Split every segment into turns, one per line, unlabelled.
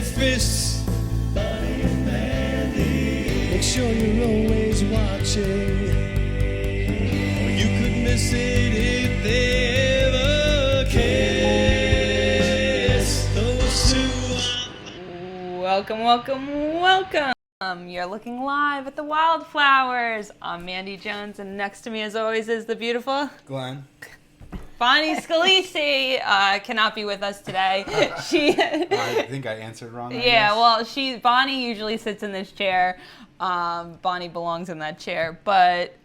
fists. Bonnie and Mandy. Make sure you're always watching, or you could miss it if they ever kiss. Those two are...
Welcome, welcome, welcome. You're looking live at the Wildflowers. I'm Mandy Jones, and next to me, as always, is the beautiful
Glen.
Bonnie Scalisi. Cannot be with us today.
I think I answered wrong.
Bonnie usually sits in this chair. Bonnie belongs in that chair, but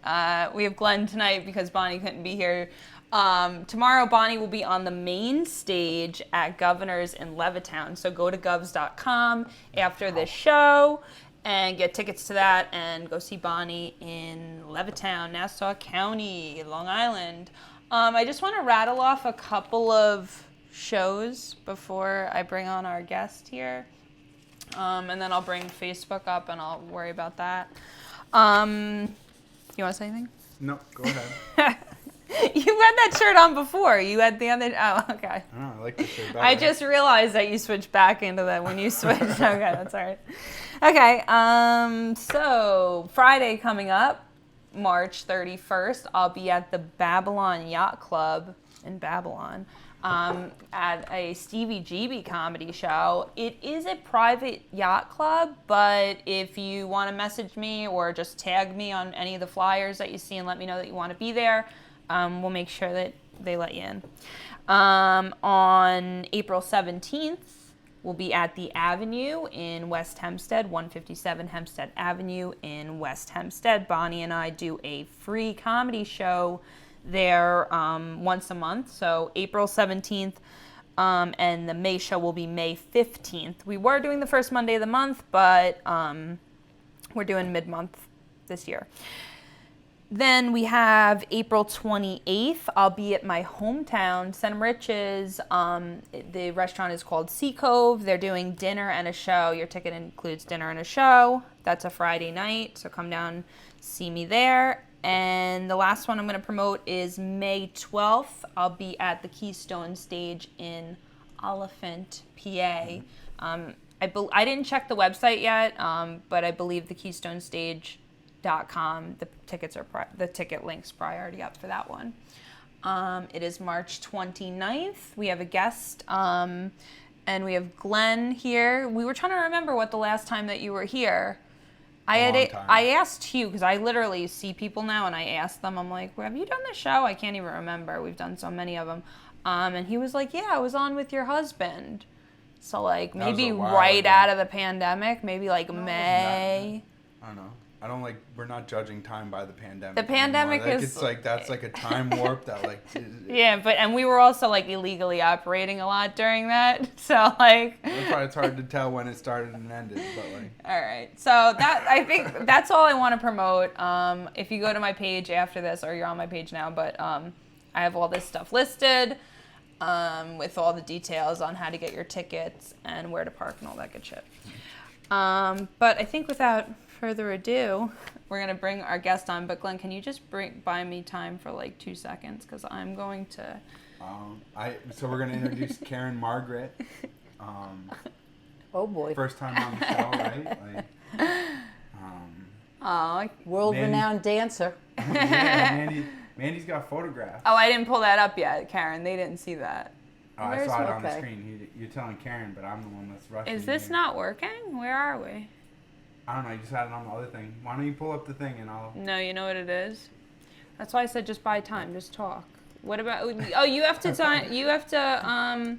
we have Glen tonight because Bonnie couldn't be here. Tomorrow, Bonnie will be on the main stage at Governor's in Levittown. So go to govs.com after this show and get tickets to that and go see Bonnie in Levittown, Nassau County, Long Island. I just want to rattle off a couple of shows before I bring on our guest here. And then I'll bring Facebook up and I'll worry about that. You want to say anything?
No, go ahead.
You had that shirt on before. You had the other... Oh, okay.
I like the shirt better.
I just realized that you switched back into that when you switched. Okay, that's all right. Okay, so Friday coming up, March 31st, I'll be at the Babylon Yacht Club in Babylon at a Stevie GB comedy show. It is a private yacht club, but if you want to message me or just tag me on any of the flyers that you see and let me know that you want to be there, we'll make sure that they let you in. On April 17th, we'll be at the Avenue in West Hempstead, 157 Hempstead Avenue in West Hempstead. Bonnie and I do a free comedy show there once a month. So April 17th, and the May show will be May 15th. We were doing the first Monday of the month, but we're doing mid-month this year. Then we have April 28th. I'll be at my hometown, St. Rich's. The restaurant is called Sea Cove. They're doing dinner and a show. Your ticket includes dinner and a show. That's a Friday night, so come down, see me there. And the last one I'm going to promote is May 12th. I'll be at the Keystone Stage in Oliphant, PA. I didn't check the website yet, but I believe the Keystone Stage .com. The ticket link's probably already up for that one. It is March 29th. We have a guest, and we have Glen here. We were trying to remember what the last time that you were here. I asked you because I literally see people now, and I asked them. I'm like, well, "Have you done the show?" I can't even remember. We've done so many of them, and he was like, "Yeah, I was on with your husband." So like maybe right out of the pandemic, maybe like May.
I don't know. We're not judging time by the pandemic.
The pandemic
anymore.
is...
That's like a time warp that like...
Yeah, and we were also like illegally operating a lot during that. So like...
It's hard to tell when it started and ended, but like...
All right. So I think that's all I want to promote. If you go to my page after this, or you're on my page now, but I have all this stuff listed with all the details on how to get your tickets and where to park and all that good shit. But I think without further ado, we're going to bring our guest on. But Glen, can you just buy me time for like 2 seconds? Because I'm going to...
So we're going to introduce Karin Margaret.
Oh boy.
First time on the show, right?
World-renowned dancer.
Yeah, Mandy's got photographs.
Oh, I didn't pull that up yet, Karin. They didn't see that.
Oh, I saw it on the screen. You're telling Karin, but I'm the one that's rushing.
Is this not working? Where are we?
I don't know. You just had it on the other thing. Why don't you pull up the thing and I'll...
No, you know what it is? That's why I said just buy time. Just talk. What about... Oh, you have to...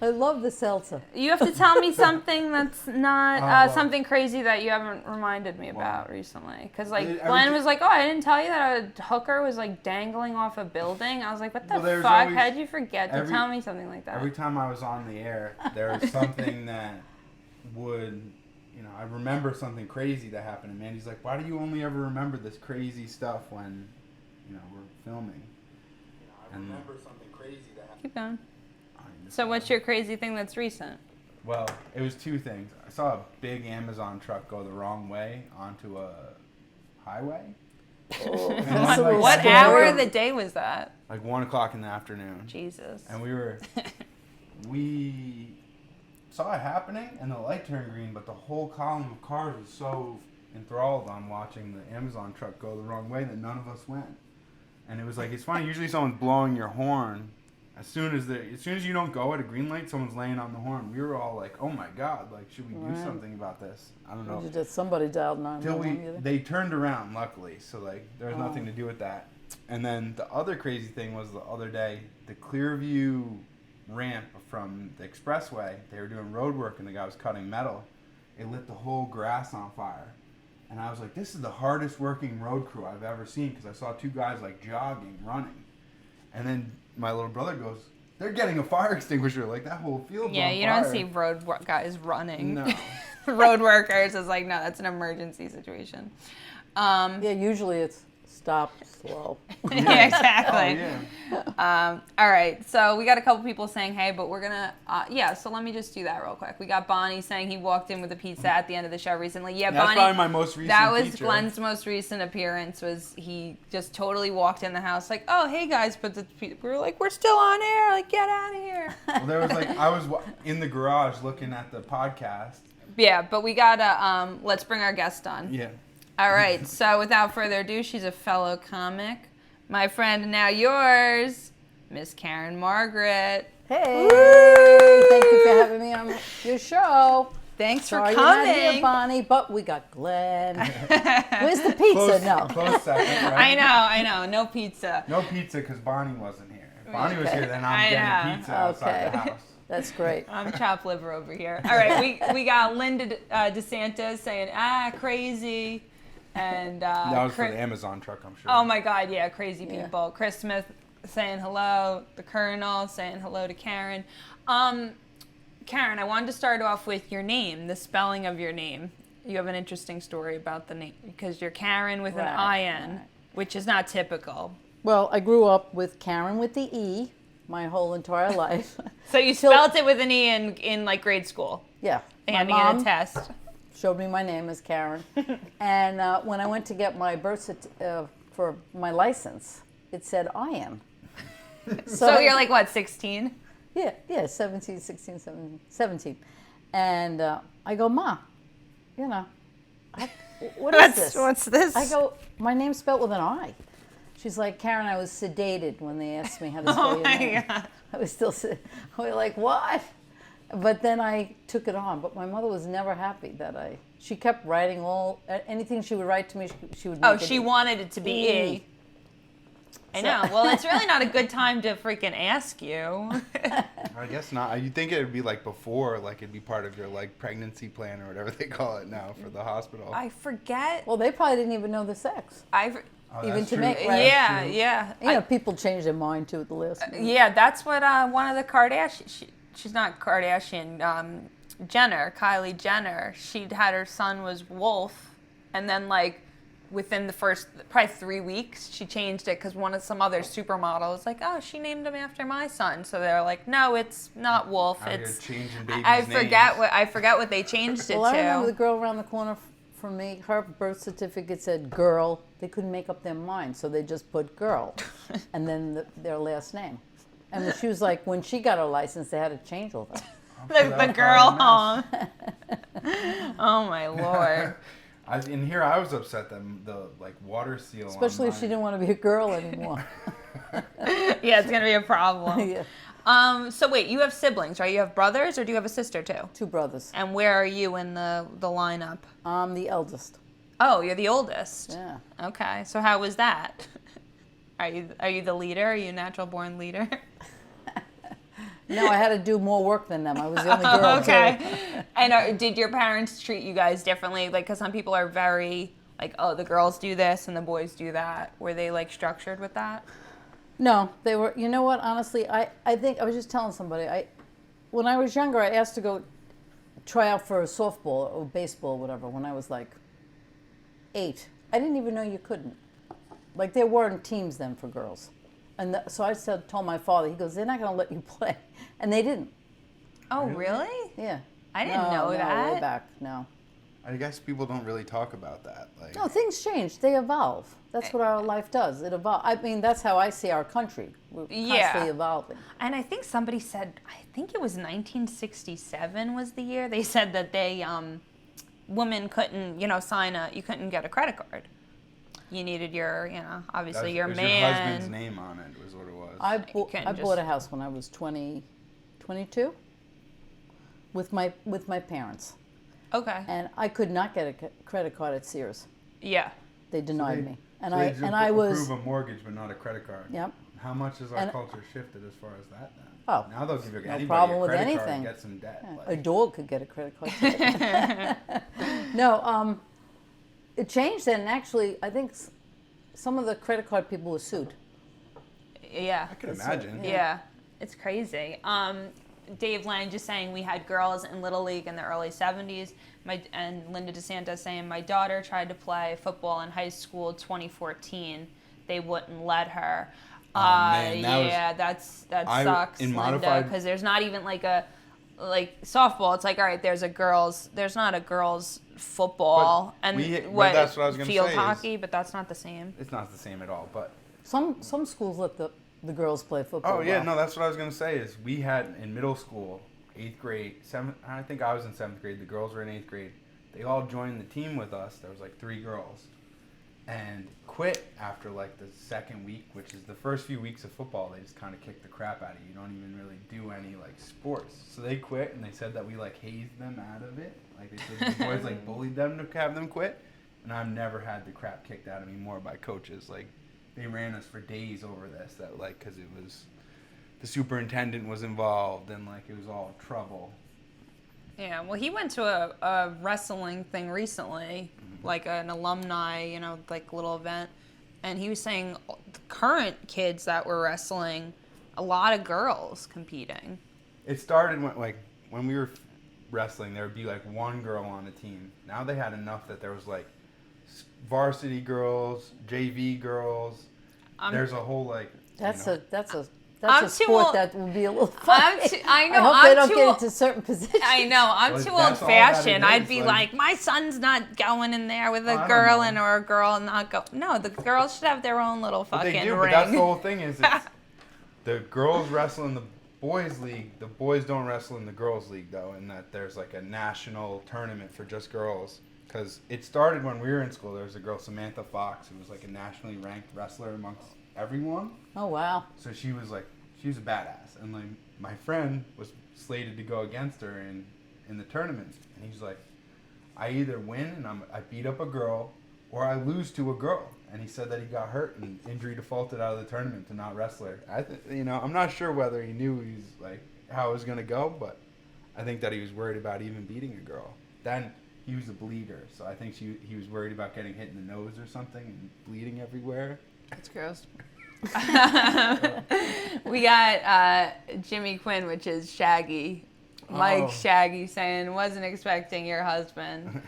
I love the seltzer.
You have to tell me something that's not something crazy that you haven't reminded me about recently. Because like Glenn was like, "Oh, I didn't tell you that a hooker was like dangling off a building." I was like, "What the fuck? How'd you forget to tell me something like that?"
Every time I was on the air, there was something that would, I remember something crazy that happened, and Mandy's like, "Why do you only ever remember this crazy stuff when, we're filming?" I remember something crazy that happened.
Keep going. So what's your crazy thing that's recent?
Well, it was two things. I saw a big Amazon truck go the wrong way onto a highway.
Oh,
what hour of the day was that?
Like 1 o'clock in the afternoon.
Jesus.
And we saw it happening, and the light turned green, but the whole column of cars was so enthralled on watching the Amazon truck go the wrong way that none of us went. And it was like, it's funny, usually someone's blowing your horn. As soon as you don't go at a green light, someone's laying on the horn. We were all like, oh my God, like, should we do something about this? I don't know.
Just somebody dialed 911.
They turned around, luckily, so like there was nothing to do with that. And then the other crazy thing was the other day, the Clearview ramp from the expressway, they were doing road work and the guy was cutting metal. It lit the whole grass on fire. And I was like, this is the hardest working road crew I've ever seen, because I saw two guys like jogging, running. And then my little brother goes, they're getting a fire extinguisher, like that whole field's on
you
fire.
don't see guys running.
No.
Road workers is like, no, that's an emergency situation.
Yeah, usually it's stop, slow.
Yeah, exactly.
Oh, yeah.
All right, so we got a couple people saying hey, but we're gonna so let me just do that real quick. We got Bonnie saying he walked in with a pizza at the end of the show recently. Yeah,
That's
Bonnie,
probably my most recent
that was
feature.
Glen's most recent appearance. Was he just totally walked in the house like, oh hey guys, but we were like, we're still on air, like get out of here.
Well, there was like, I was in the garage looking at the podcast.
Yeah, but we gotta let's bring our guest on.
Yeah.
All right, so without further ado, she's a fellow comic, my friend, and now yours, Miss Karin Margaret.
Hey, thank you for having me on your show.
Thanks
Sorry
for
you're not
coming.
here, Bonnie, but we got Glen. Where's the pizza? No.
Close second, right?
I know, no pizza.
No pizza because Bonnie wasn't here. If Bonnie was
Okay.
here, then
I
I'm
know.
getting pizza outside the
Okay.
house.
That's great.
I'm chopped liver over here. All right, we got Linda DeSantis saying crazy, and
That was for the Amazon truck, I'm sure.
oh my God, yeah, crazy
Yeah.
people. Chris Smith saying hello, the Colonel saying hello to Karin. Karin, I wanted to start off with your name, the spelling of your name. You have an interesting story about the name because you're Karin with an
Right,
IN,
right.
which is not typical.
Well, I grew up with Karin with the E my whole entire life.
So you
Till-
spelled it with an E in like grade school,
Yeah. My
handing in
mom
a test.
showed me my name as Karin. And when I went to get my for my license, it said Ian.
So you're like, what, 16?
Yeah, 17, 16, 17. And I go, Ma, what is this?
What's this?
I go, my name's spelled with an I. She's like, Karin, I was sedated when they asked me how to spell your name.
God.
I was still, we're like, what? But then I took it on. But my mother was never happy that she kept writing anything she would write to me, she would make
Oh,
it
she wanted it to be E. I know. Well, it's really not a good time to freaking ask you.
I guess not. You'd think it would be like before, like it'd be part of your like pregnancy plan or whatever they call it now for the hospital.
I forget.
Well, they probably didn't even know the sex.
Oh,
even
that's
to
true.
make- right.
Yeah, yeah.
You know, people change their mind too at the last minute.
Yeah, that's what one of the Kardashian, she's not Kardashian, Jenner, Kylie Jenner, she'd had her son was Wolf, and then like within the first probably 3 weeks, she changed it because some other supermodel was like, oh, she named him after my son. So they're like, no, it's not Wolf.
Out here
It's
changing babies'
I forget
names.
what they changed it
Well, I remember the
to.
girl around the corner from me, her birth certificate said girl. They couldn't make up their mind, so they just put girl and then their last name. And when she was like, when she got her license, they had to change all that.
The girl, huh? Oh my Lord.
In here, I was upset that the like water seal.
Especially if she didn't want to be a girl anymore.
Yeah, it's gonna be a problem.
Yeah.
So wait, you have siblings, right? You have brothers, or do you have a sister too?
2 brothers.
And where are you in the lineup?
I'm the eldest.
Oh, you're the oldest.
Yeah.
Okay. So how was that? Are you the leader? Are you a natural born leader?
No, I had to do more work than them. I was the only girl.
Okay. And did your parents treat you guys differently? Like, because some people are very like, oh, the girls do this and the boys do that. Were they like structured with that?
No, they were. You know what? Honestly, I think I was just telling somebody. When I was younger, I asked to go try out for a softball or baseball, or whatever. When I was like 8, I didn't even know you couldn't. Like there weren't teams then for girls, and so I told my father. He goes, "They're not going to let you play," and they didn't.
Oh, really?
Yeah.
I didn't know
no,
that.
Way back, no.
I guess people don't really talk about that. Like,
No, things change. They evolve. That's what our life does. It evolves. I mean, that's how I see our country. We're constantly evolving.
And I think somebody said, I think it was 1967 was the year, they said that they, women couldn't, you couldn't get a credit card. You needed your, obviously your
Your
man.
husband's name on it was what it was.
I
couldn't
bought a house when I was 22 with my parents.
Okay.
And I could not get a credit card at Sears.
Yeah.
They denied me. And
they
I was
approve a mortgage but not a credit card.
Yep.
How much has our culture shifted as far as that then?
Oh,
Now they'll give anybody
problem
a
with
credit card
anything.
and get some debt.
Yeah,
Like,
a dog could get a credit card. No, it changed, and actually, I think some of the credit card people were sued.
Yeah.
I can imagine.
Yeah. It's crazy. Dave Lang just saying we had girls in Little League in the early 70s. And Linda DeSantis saying my daughter tried to play football in high school 2014. They wouldn't let her.
Man,
that sucks,
in
Linda,
modified-
because there's not even like softball. It's like, all right, there's not a girls football
But
and
that's what I was gonna
field
say is-
hockey, but that's not the same.
It's not the same at all, but
Some schools let the girls play football.
oh yeah,
well.
no, that's what I was gonna say. Is we had in middle school, 8th grade, 7th. I think I was in 7th grade. The girls were in 8th grade. They all joined the team with us. There was like 3 girls, and quit after like the second week, which is the first few weeks of football. They just kind of kick the crap out of you. You don't even really do any like sports. So they quit, and they said that we like hazed them out of it. Like they said the boys like bullied them to have them quit. And I've never had the crap kicked out of me more by coaches. Like they ran us for days over this. That like because it was the superintendent was involved and like it was all trouble.
Yeah, well, he went to a wrestling thing recently, like an alumni, like little event, and he was saying the current kids that were wrestling, a lot of girls competing.
It started when we were wrestling, there would be like one girl on a team. Now they had enough that there was like varsity girls, JV girls. There's a whole like.
That's a
I'm
a
too
sport
old-
that would be a little funny.
I know.
I hope
I'm
they don't
too
get
old-
into certain positions.
I know. I'm
Well,
too
that's all that
old-fashioned.
it
I'd
is,
be
like-
like, my son's not going in there with
I
a
don't
girl
know.
and or a girl and not go. No, the girls should have their own little
But
fucking
they do,
ring.
but that's the whole thing is it's, the girls wrestle in the boys league. The boys don't wrestle in the girls league though, and that there's like a national tournament for just girls. Because it started when we were in school. There was a girl, Samantha Fox, who was like a nationally ranked wrestler amongst everyone.
Oh wow.
So she was a badass, and like my friend was slated to go against her in the tournament, and he's like, I either win and I beat up a girl, or I lose to a girl. And he said that he got hurt and injury defaulted out of the tournament to not wrestle her. I'm not sure whether he knew how it was gonna go, but I think that he was worried about even beating a girl. Then he was a bleeder, so I think he was worried about getting hit in the nose or something and bleeding everywhere.
That's gross. We got Jimmy Quinn, which is Shaggy. Mike Shaggy saying, wasn't expecting your husband.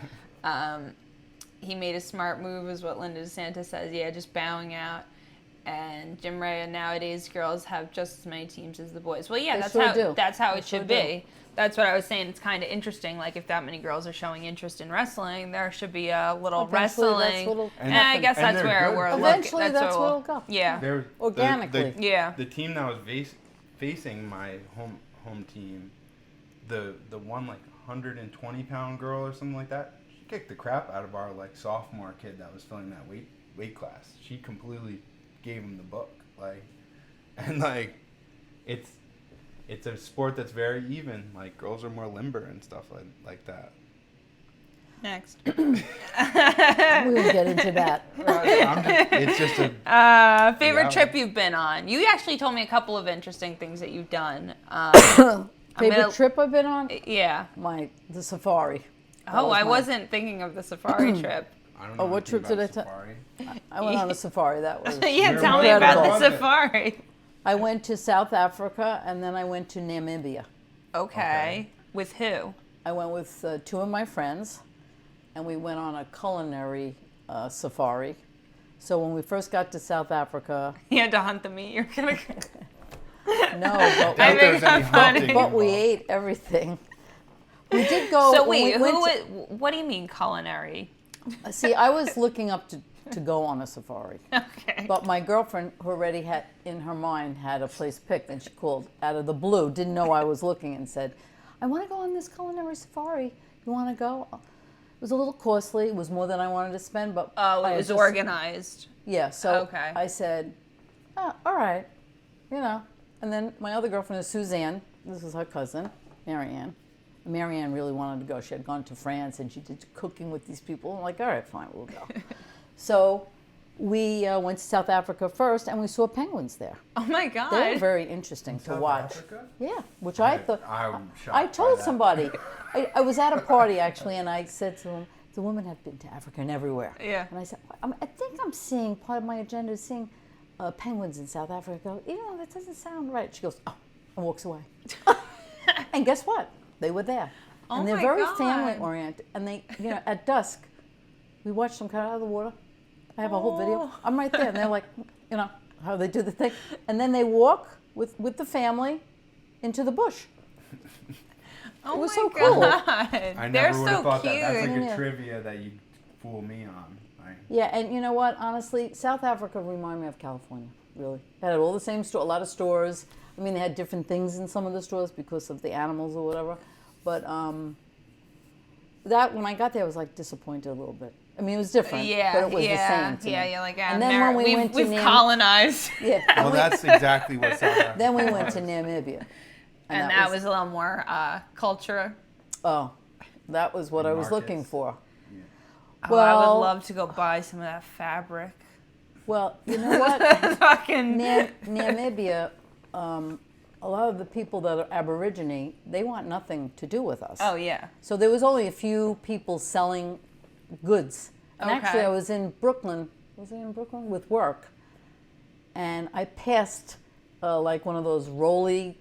He made a smart move, is what Linda DeSantis says. Yeah, just bowing out. And Jim Ray, nowadays girls have just as many teams as the boys. Well, yeah,
They
that's
sure
how
do.
that's how
They
it
sure
should
do.
be. That's what I was saying. It's kind of interesting. Like if that many girls are showing interest in wrestling, there should be a little
Eventually, that's
wrestling.
what'll
And I guess
and
that's
they're
where
good.
we're
Eventually,
looking.
that's where
we'll-
it'll go.
Yeah.
Organically.
Yeah.
The team that was facing my home team, the one like 120-pound girl or something like that, she kicked the crap out of our like sophomore kid that was filling that weight class. She completely gave him the book, it's a sport that's very even. Like girls are more limber and stuff like that.
Next.
We will get into that.
It's just a
Favorite
Yeah.
trip you've been on? You actually told me a couple of interesting things that you've done.
Favorite trip I've been on?
Yeah.
The safari.
Oh,
was
I
mine.
wasn't thinking of the safari trip.
I don't know
what
anything
trip did
about
I ta-
safari.
I went on a safari. That was
Yeah,
Where
tell
was
me
it?
about
Where
the
was it?
safari.
I went to South Africa and then I went to Namibia.
Okay. With who?
I went with 2 of my friends, and we went on a culinary safari. So when we first got to South Africa,
You had to hunt the meat. You're gonna.
no,
I
I
doubt there
think
was any
that's funny.
hunting
but we
involved.
ate everything. We did go.
So
when
wait,
we went
what do you mean culinary?
see, I was looking up to go on a safari.
Okay.
But my girlfriend, who already had in her mind had a place picked, and she called out of the blue, didn't know I was looking, and said, "I want to go on this culinary safari. You want to go?" It was a little costly. It was more than I wanted to spend, but
Oh,
I
it was
just-
organized.
Yeah. So
Okay.
I said, "Oh, all right," you know. And then my other girlfriend is Suzanne. This is her cousin, Marianne. Marianne really wanted to go. She had gone to France and she did cooking with these people. I'm like, all right, fine, we'll go. So we went to South Africa first, and we saw penguins there.
Oh my God.
They were very interesting to
South
watch.
Africa?
Yeah, which I thought.
I'm shocked
I
by
told
that.
somebody. I was at a party actually, and I said to them, "The women have been to Africa and everywhere."
Yeah.
And I said, I think I'm seeing part of my agenda is seeing penguins in South Africa. I go, even though that doesn't sound right. She goes, "Oh," and walks away. And guess what? They were there.
Oh
And they're
my
very
God.
family oriented. And they, at dusk, we watched them come out of the water. I have a whole video.
Oh.
I'm right there. And they're like, how they do the thing. And then they walk with the family into the bush.
Oh
It was
my
so cool.
God.
I
They're
never would
so
have thought
cute.
that. That's like a
Yeah.
trivia that you fool me on.
Yeah, and you know what? Honestly, South Africa reminded me of California, really. It had all the same store, a lot of stores. I mean, they had different things in some of the stores because of the animals or whatever. But that, when I got there, I was like disappointed a little bit. I mean, it was different,
Yeah,
but it was
yeah,
the same to
yeah,
me.
yeah. Like,
And then when we went to
we've
Nam-
colonized,
Yeah.
Well, that's exactly what South Africa
Then we went to Namibia.
and that was a little more culture.
Oh, that was what I was
Markets.
looking for.
Oh, I
Well-
would love to go buy some of that fabric.
Well, you know what?
Fucking.
Namibia, a lot of the people that are Aborigine, they want nothing to do with us.
Oh yeah.
So there was only a few people selling goods. And actually,
Okay.
I was in Brooklyn. Was I in Brooklyn with work? And I passed like one of those rolly,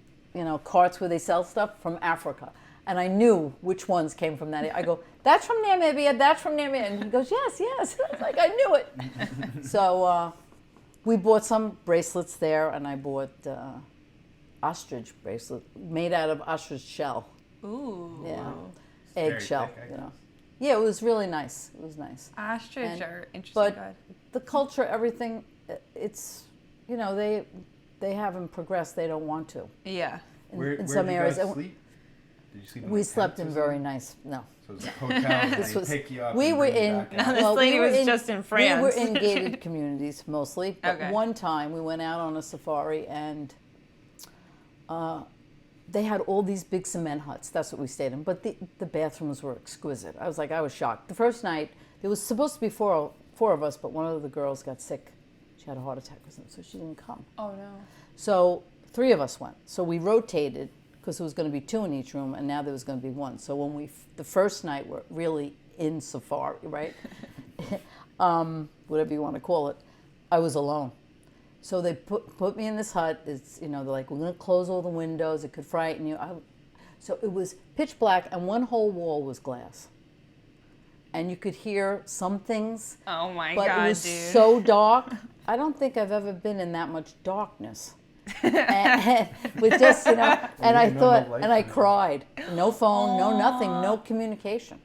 carts where they sell stuff from Africa. And I knew which ones came from that. I go, "That's from Namibia. That's from Namibia." And he goes, "Yes, yes." I was like, I knew it. So we bought some bracelets there, and I bought ostrich bracelet made out of ostrich shell.
Ooh.
Yeah.
very
Eggshell,
thick, I guess.
Yeah, it was really nice. It was nice.
Ostrich
And-
are interesting.
But
Good.
the culture, everything, it's, they haven't progressed. They don't want to
Yeah.
in some areas.
Did
And
you sleep? Did you sleep in
we
like
slept
tents
in
or
very
something?
nice. No,
So it's a hotel and
This
they
was-
pick you up
we
and
were
bring you
in.
back out.
This lady was just in France.
We were in gated communities mostly. But
Okay.
one time we went out on a safari and they had all these big cement huts. That's what we stayed in. But the bathrooms were exquisite. I was shocked. The first night, there was supposed to be four of us, but one of the girls got sick. She had a heart attack or something, so she didn't come.
Oh no.
So 3 of us went. So we rotated because there was going to be 2 in each room, and now there was going to be 1. So when the first night we're really in safari, right? Whatever you want to call it, I was alone. So they put me in this hut. It's they're like, "We're going to close all the windows. It could frighten you." So it was pitch black, and one whole wall was glass, and you could hear some things.
Oh my
But
God,
it was
dude.
so dark. I don't think I've ever been in that much darkness. and with just, and I
no
thought,
light
and I
from it.
cried. No phone, no nothing, no communication.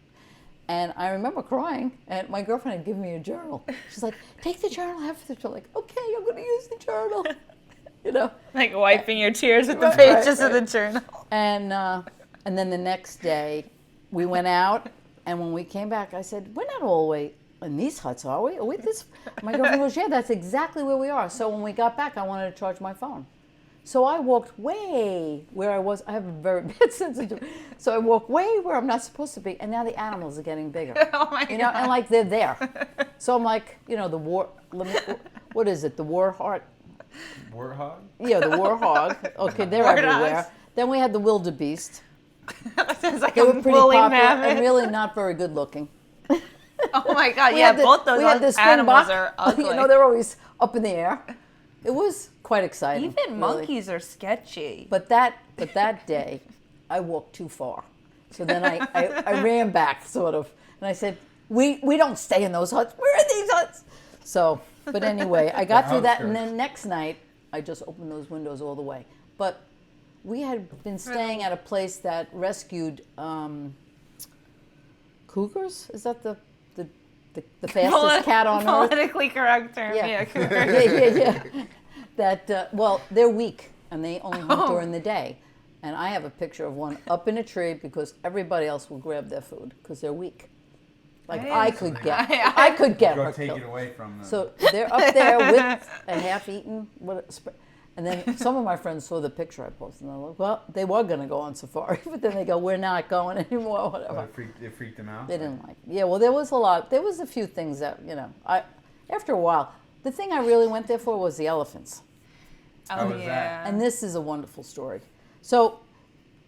And I remember crying, and my girlfriend had given me a journal. She's like, "Take the journal, have the journal." Like, "Okay, I'm going to use the journal."
Like wiping your tears with the
Right,
pages
right,
of the journal.
And then the next day, we went out, and when we came back, I said, "We're not all the way in these huts, are we? Are we this?" My girlfriend goes, "Yeah, that's exactly where we are." So when we got back, I wanted to charge my phone. So I walked way where I was. I have a very bad sense of humor. So I walked way where I'm not supposed to be, and now the animals are getting bigger.
Oh my God.
And like they're there. So I'm like, the war. What is it? The war heart.
Warthog?
Yeah, the warhog. Okay, they're
Warthogs.
everywhere. Then we had the wildebeest.
Sounds like
They
a
were pretty
woolly
popular
mammoth.
and really not very good looking.
Oh my God.
We
Yeah,
had the-
both those
we had the
animals
springbok.
are ugly.
They're always up in the air. It was quite exciting.
Even
really.
monkeys are sketchy.
But that day, I walked too far. So then I ran back, sort of, and I said, "We don't stay in those huts. We're in these huts." So, but anyway, I got through that, and then next night, I just opened those windows all the way. But we had been staying at a place that rescued cougars. Is that the fastest cat on earth?
Politically correct term.
Yeah.
Yeah. Cougar.
Yeah. That well, they're weak and they only hunt during the day. And I have a picture of one up in a tree because everybody else will grab their food because they're weak. Like I could get
Go
her
take
killed.
it away from them.
So they're up there with a half-eaten. And then some of my friends saw the picture I posted, and they're like, well, they were going to go on safari, but then they go, we're not going anymore, whatever.
It freaked them out?
They didn't like it. Yeah, well, there was a few things that, after a while, the thing I really went there for was the elephants.
How was that?
And this is a wonderful story. So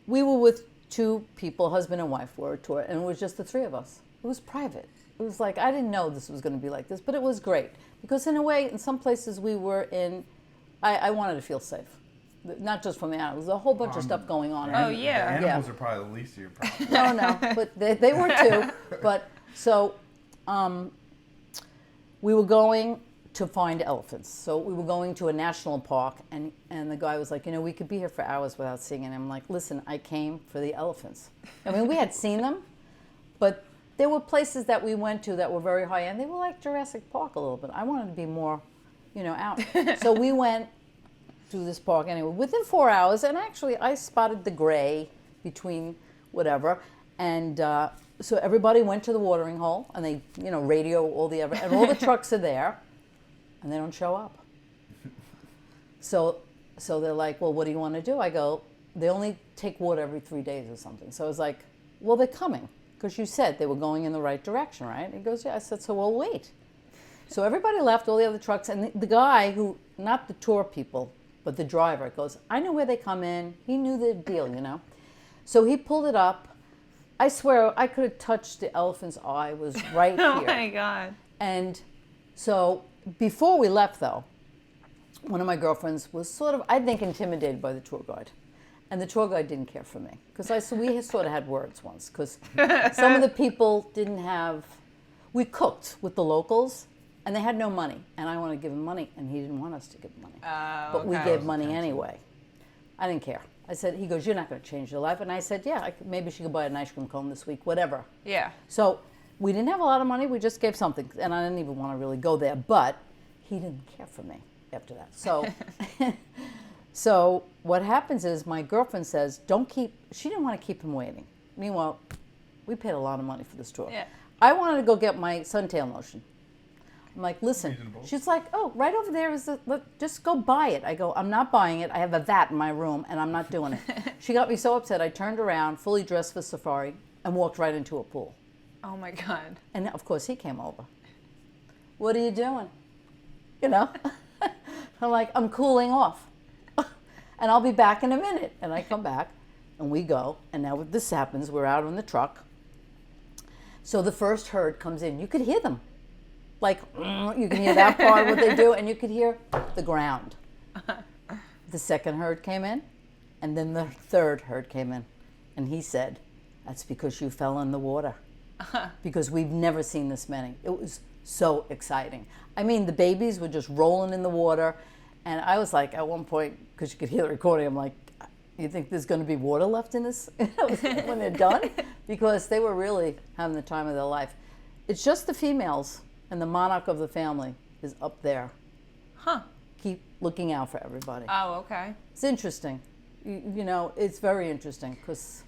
we were with two people, husband and wife, were a tour, and it was just the three of us. It was private. It was like, I didn't know this was going to be like this, but it was great. Because in a way, in some places we were in, I wanted to feel safe. Not just from the animals. There's a whole bunch of stuff going on.
Oh, yeah.
The animals are probably the least of your problems.
No, but they were too. But so we were going to find elephants. So we were going to a national park, and the guy was like, we could be here for hours without seeing it. And I'm like, listen, I came for the elephants. I mean, we had seen them, but there were places that we went to that were very high end. They were like Jurassic Park a little bit. I wanted to be more, out. So we went to this park anyway. Within 4 hours, and actually I spotted the gray between whatever, and so everybody went to the watering hole, and they, radio all the other, and all the trucks are there, and they don't show up. So they're like, well, what do you want to do? I go, they only take water every 3 days or something. So I was like, well, they're coming. Because you said they were going in the right direction, right? And he goes, yeah. I said, so we'll wait. So everybody left, all the other trucks, and the guy who, not the tour people, but the driver goes, I know where they come in. He knew the deal, So he pulled it up. I swear, I could have touched the elephant's eye. It was right here.
Oh, my God.
And so before we left, though, one of my girlfriends was sort of, I think, intimidated by the tour guide. And the tour guide didn't care for me. Because we sort of had words once. Because some of the people didn't have, we cooked with the locals, and they had no money. And I wanted to give them money, and he didn't want us to give money. But we gave money anyway. I didn't care. I said, he goes, you're not going to change your life. And I said, yeah, maybe she could buy an ice cream cone this week, whatever.
Yeah.
So we didn't have a lot of money. We just gave something. And I didn't even want to really go there. But he didn't care for me after that. So so what happens is my girlfriend says, she didn't want to keep him waiting. Meanwhile, we paid a lot of money for this tour.
Yeah.
I wanted to go get my suntail lotion. I'm like, listen.
Reasonable.
She's like, oh, right over there is just go buy it. I go, I'm not buying it. I have a vat in my room, and I'm not doing it. She got me so upset. I turned around, fully dressed for safari, and walked right into a pool.
Oh, my God.
And, of course, he came over. What are you doing? I'm like, I'm cooling off. And I'll be back in a minute. And I come back, and we go. And now this happens. We're out on the truck. So the first herd comes in. You could hear them. Like, you can hear that part of what they do, and you could hear the ground. The second herd came in, and then the third herd came in. And he said, that's because you fell in the water. Because we've never seen this many. It was so exciting. I mean, the babies were just rolling in the water. And I was like, at one point, because you could hear the recording, I'm like, you think there's going to be water left in this when they're done? Because they were really having the time of their life. It's just the females, and the monarch of the family is up there.
Huh.
Keep looking out for everybody.
Oh, okay.
It's interesting. It's very interesting because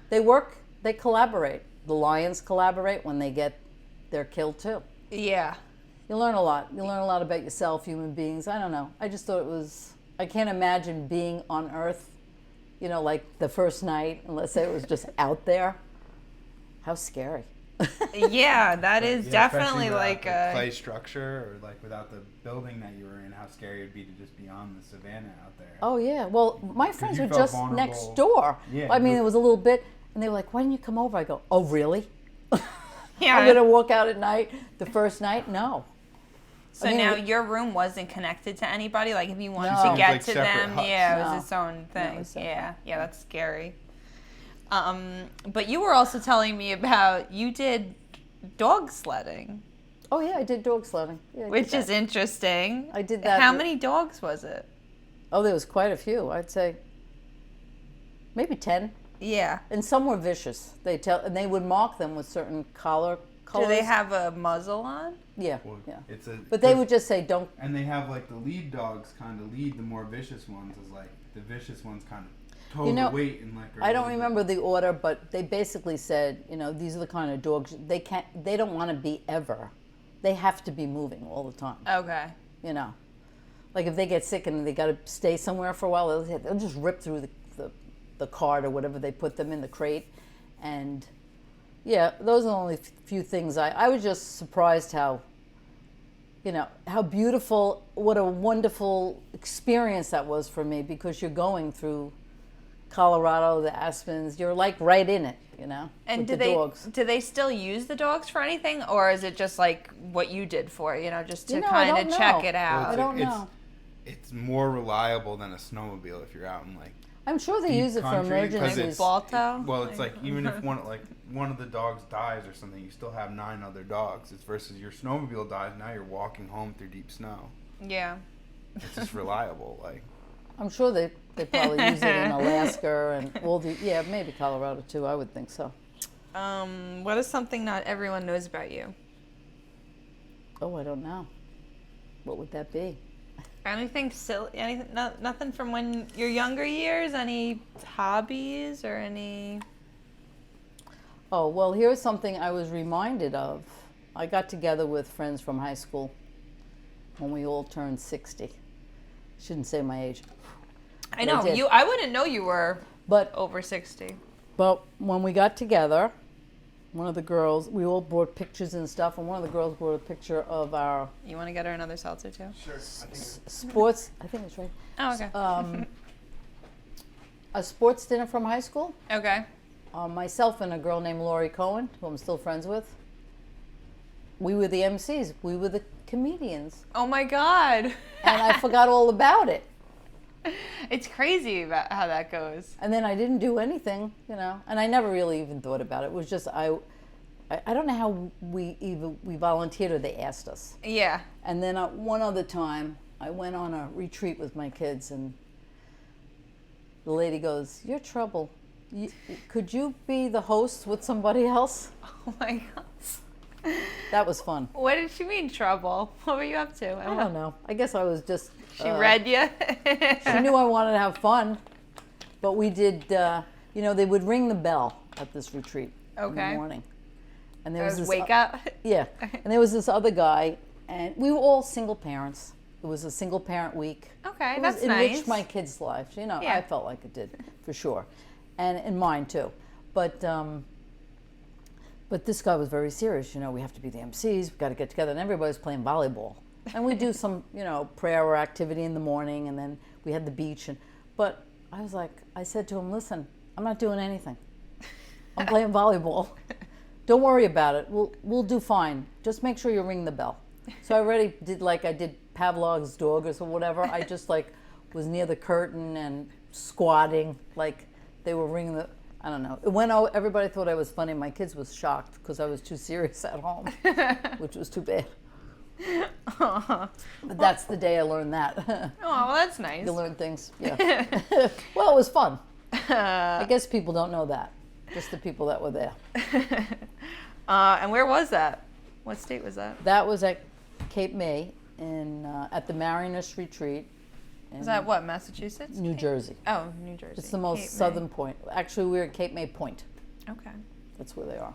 they collaborate. The lions collaborate when they're killed too.
Yeah.
You learn a lot. You learn a lot about yourself, human beings. I don't know. I just thought I can't imagine being on Earth, like the first night, and let's say it was just out there. How scary.
Yeah, that is definitely
especially
like
without the
a...
clay structure, or like without the building that you were in, how scary it would be to just be on the savannah out there.
Oh, yeah. Well, my friends
you
were
felt
just
vulnerable.
next door.
Yeah,
I mean, it was a little bit, and they were like, why didn't you come over? I go, oh, really?
Yeah.
I'm going to walk out at night the first night? No.
So now your room wasn't connected to anybody? Like if you wanted
No.
to get
Like
to
separate
them,
huts.
yeah, it
No.
was its own
No, it
thing.
was separate.
Yeah, that's scary. But you were also telling me about you did dog sledding,
Oh, yeah, I did dog sledding. Yeah, I did
which
that.
is interesting.
I did that
How
with-
many dogs was it?
Oh, there was quite a few. I'd say maybe 10.
Yeah.
And some were vicious. And they would mark them with certain colors.
Do they have a muzzle on?
Yeah,
Well,
yeah.
But
they would just say, don't.
And they have like the lead dogs kind of lead the more vicious ones, as like the vicious ones kind of toe the weight and like.
I don't remember the order, but they basically said, these are the kind of dogs they don't want to be ever. They have to be moving all the time.
Okay.
Like if they get sick and they got to stay somewhere for a while, they'll just rip through the cart or whatever they put them in the crate, and. Yeah, those are the only few things. I was just surprised how beautiful, what a wonderful experience that was for me, because you're going through Colorado, the Aspens, you're like right in it,
And
with the dogs.
do they still use the dogs for anything, or is it just like what you did for it, just to
I
kind
don't
of check
know.
it out?
I don't know.
It's more reliable than a snowmobile if you're out in like.
I'm sure they
deep
use it for
country, 'cause
emergencies.
Balto?
Well, it's like even if one of the dogs dies or something, you still have 9 other dogs. It's versus your snowmobile dies, now you're walking home through deep snow.
Yeah.
It's just reliable, like.
I'm sure they probably use it in Alaska and maybe Colorado too. I would think so.
What is something not everyone knows about you?
Oh, I don't know. What would that be?
Anything silly? Anything? Nothing from when your younger years? Any hobbies or any?
Oh, well, here's something I was reminded of. I got together with friends from high school when we all turned 60. Shouldn't say my age.
I know you. I wouldn't know you were over 60.
But when we got together, one of the girls, we all brought pictures and stuff, and one of the girls brought a picture of our
You want to get her another seltzer too?
Sure.
sports. I think it's right.
Oh, okay.
A sports dinner from high school.
Okay.
Myself and a girl named Lori Cohen, who I'm still friends with. We were the MCs. We were the comedians.
Oh my God.
And I forgot all about it.
It's crazy about how that goes.
And then I didn't do anything, and I never really even thought about it. It was just I don't know how we volunteered or they asked us.
Yeah.
And then one other time, I went on a retreat with my kids, and the lady goes, "You're trouble. Could you be the host with somebody else?"
Oh my God.
That was fun.
What did she mean, trouble? What were you up to?
I don't know. I guess I was just...
She read you?
She knew I wanted to have fun. But we did, they would ring the bell at this retreat in the morning. And there was this...
Wake up?
Yeah. And there was this other guy, and we were all single parents. It was a single parent week.
Okay,
It
that's
enriched
nice.
my kids' lives.
Yeah.
I felt like it did, for sure. And in mine, too. But this guy was very serious. We have to be the MCs. We've got to get together. And everybody's playing volleyball. And we do some, prayer or activity in the morning. And then we had the beach. But I said to him, listen, I'm not doing anything. I'm playing volleyball. Don't worry about it. We'll do fine. Just make sure you ring the bell. So I already did I did Pavlov's dog or whatever. I just was near the curtain and squatting like they were ringing the... I don't know. It went out. Everybody thought I was funny. My kids was shocked because I was too serious at home, which was too bad. But that's the day I learned that.
Oh, well, that's nice.
You learn things. Yeah. Well, it was fun. I guess people don't know that. Just the people that were there.
And where was that? What state was that?
That was at Cape May at the Mariners Retreat.
Is that what, Massachusetts?
New Jersey.
Oh, New Jersey.
It's the most
Cape
southern
May.
point. Actually, we're at Cape May Point.
Okay.
That's where they are.